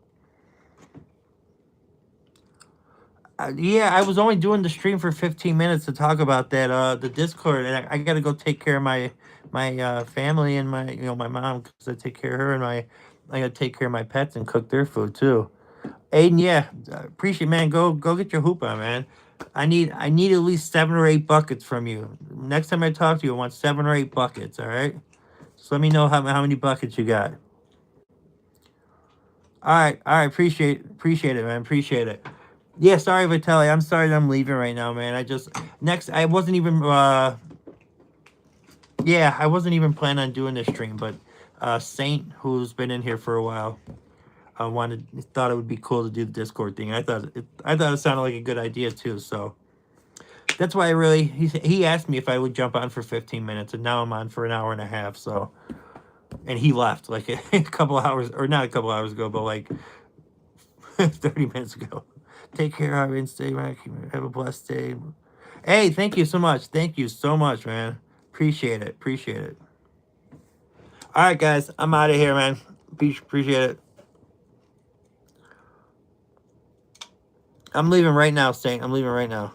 Yeah, I was only doing the stream for 15 minutes to talk about that the Discord, and I got to go take care of my family and my my mom because I take care of her, and I got to take care of my pets and cook their food too. Aiden, yeah, appreciate, man. Go get your hoop on, man. I need at least 7 or 8 buckets from you. Next time I talk to you, I want 7 or 8 buckets. All right. Just let me know how many buckets you got. All right. Appreciate it, man. Appreciate it. Yeah, sorry, Vitaly. I'm sorry that I'm leaving right now, man. I wasn't even yeah, I wasn't even planning on doing this stream, but Saint, who's been in here for a while, thought it would be cool to do the Discord thing. I thought it sounded like a good idea too. So that's why he asked me if I would jump on for 15 minutes, and now I'm on for an hour and a half. So, and he left like a couple hours, or not a couple hours ago, but like 30 minutes ago. Take care, Irene. Stay back. Have a blessed day. Hey, thank you so much. Thank you so much, man. Appreciate it. Appreciate it. All right, guys. I'm out of here, man. Appreciate it. I'm leaving right now, Saint. I'm leaving right now.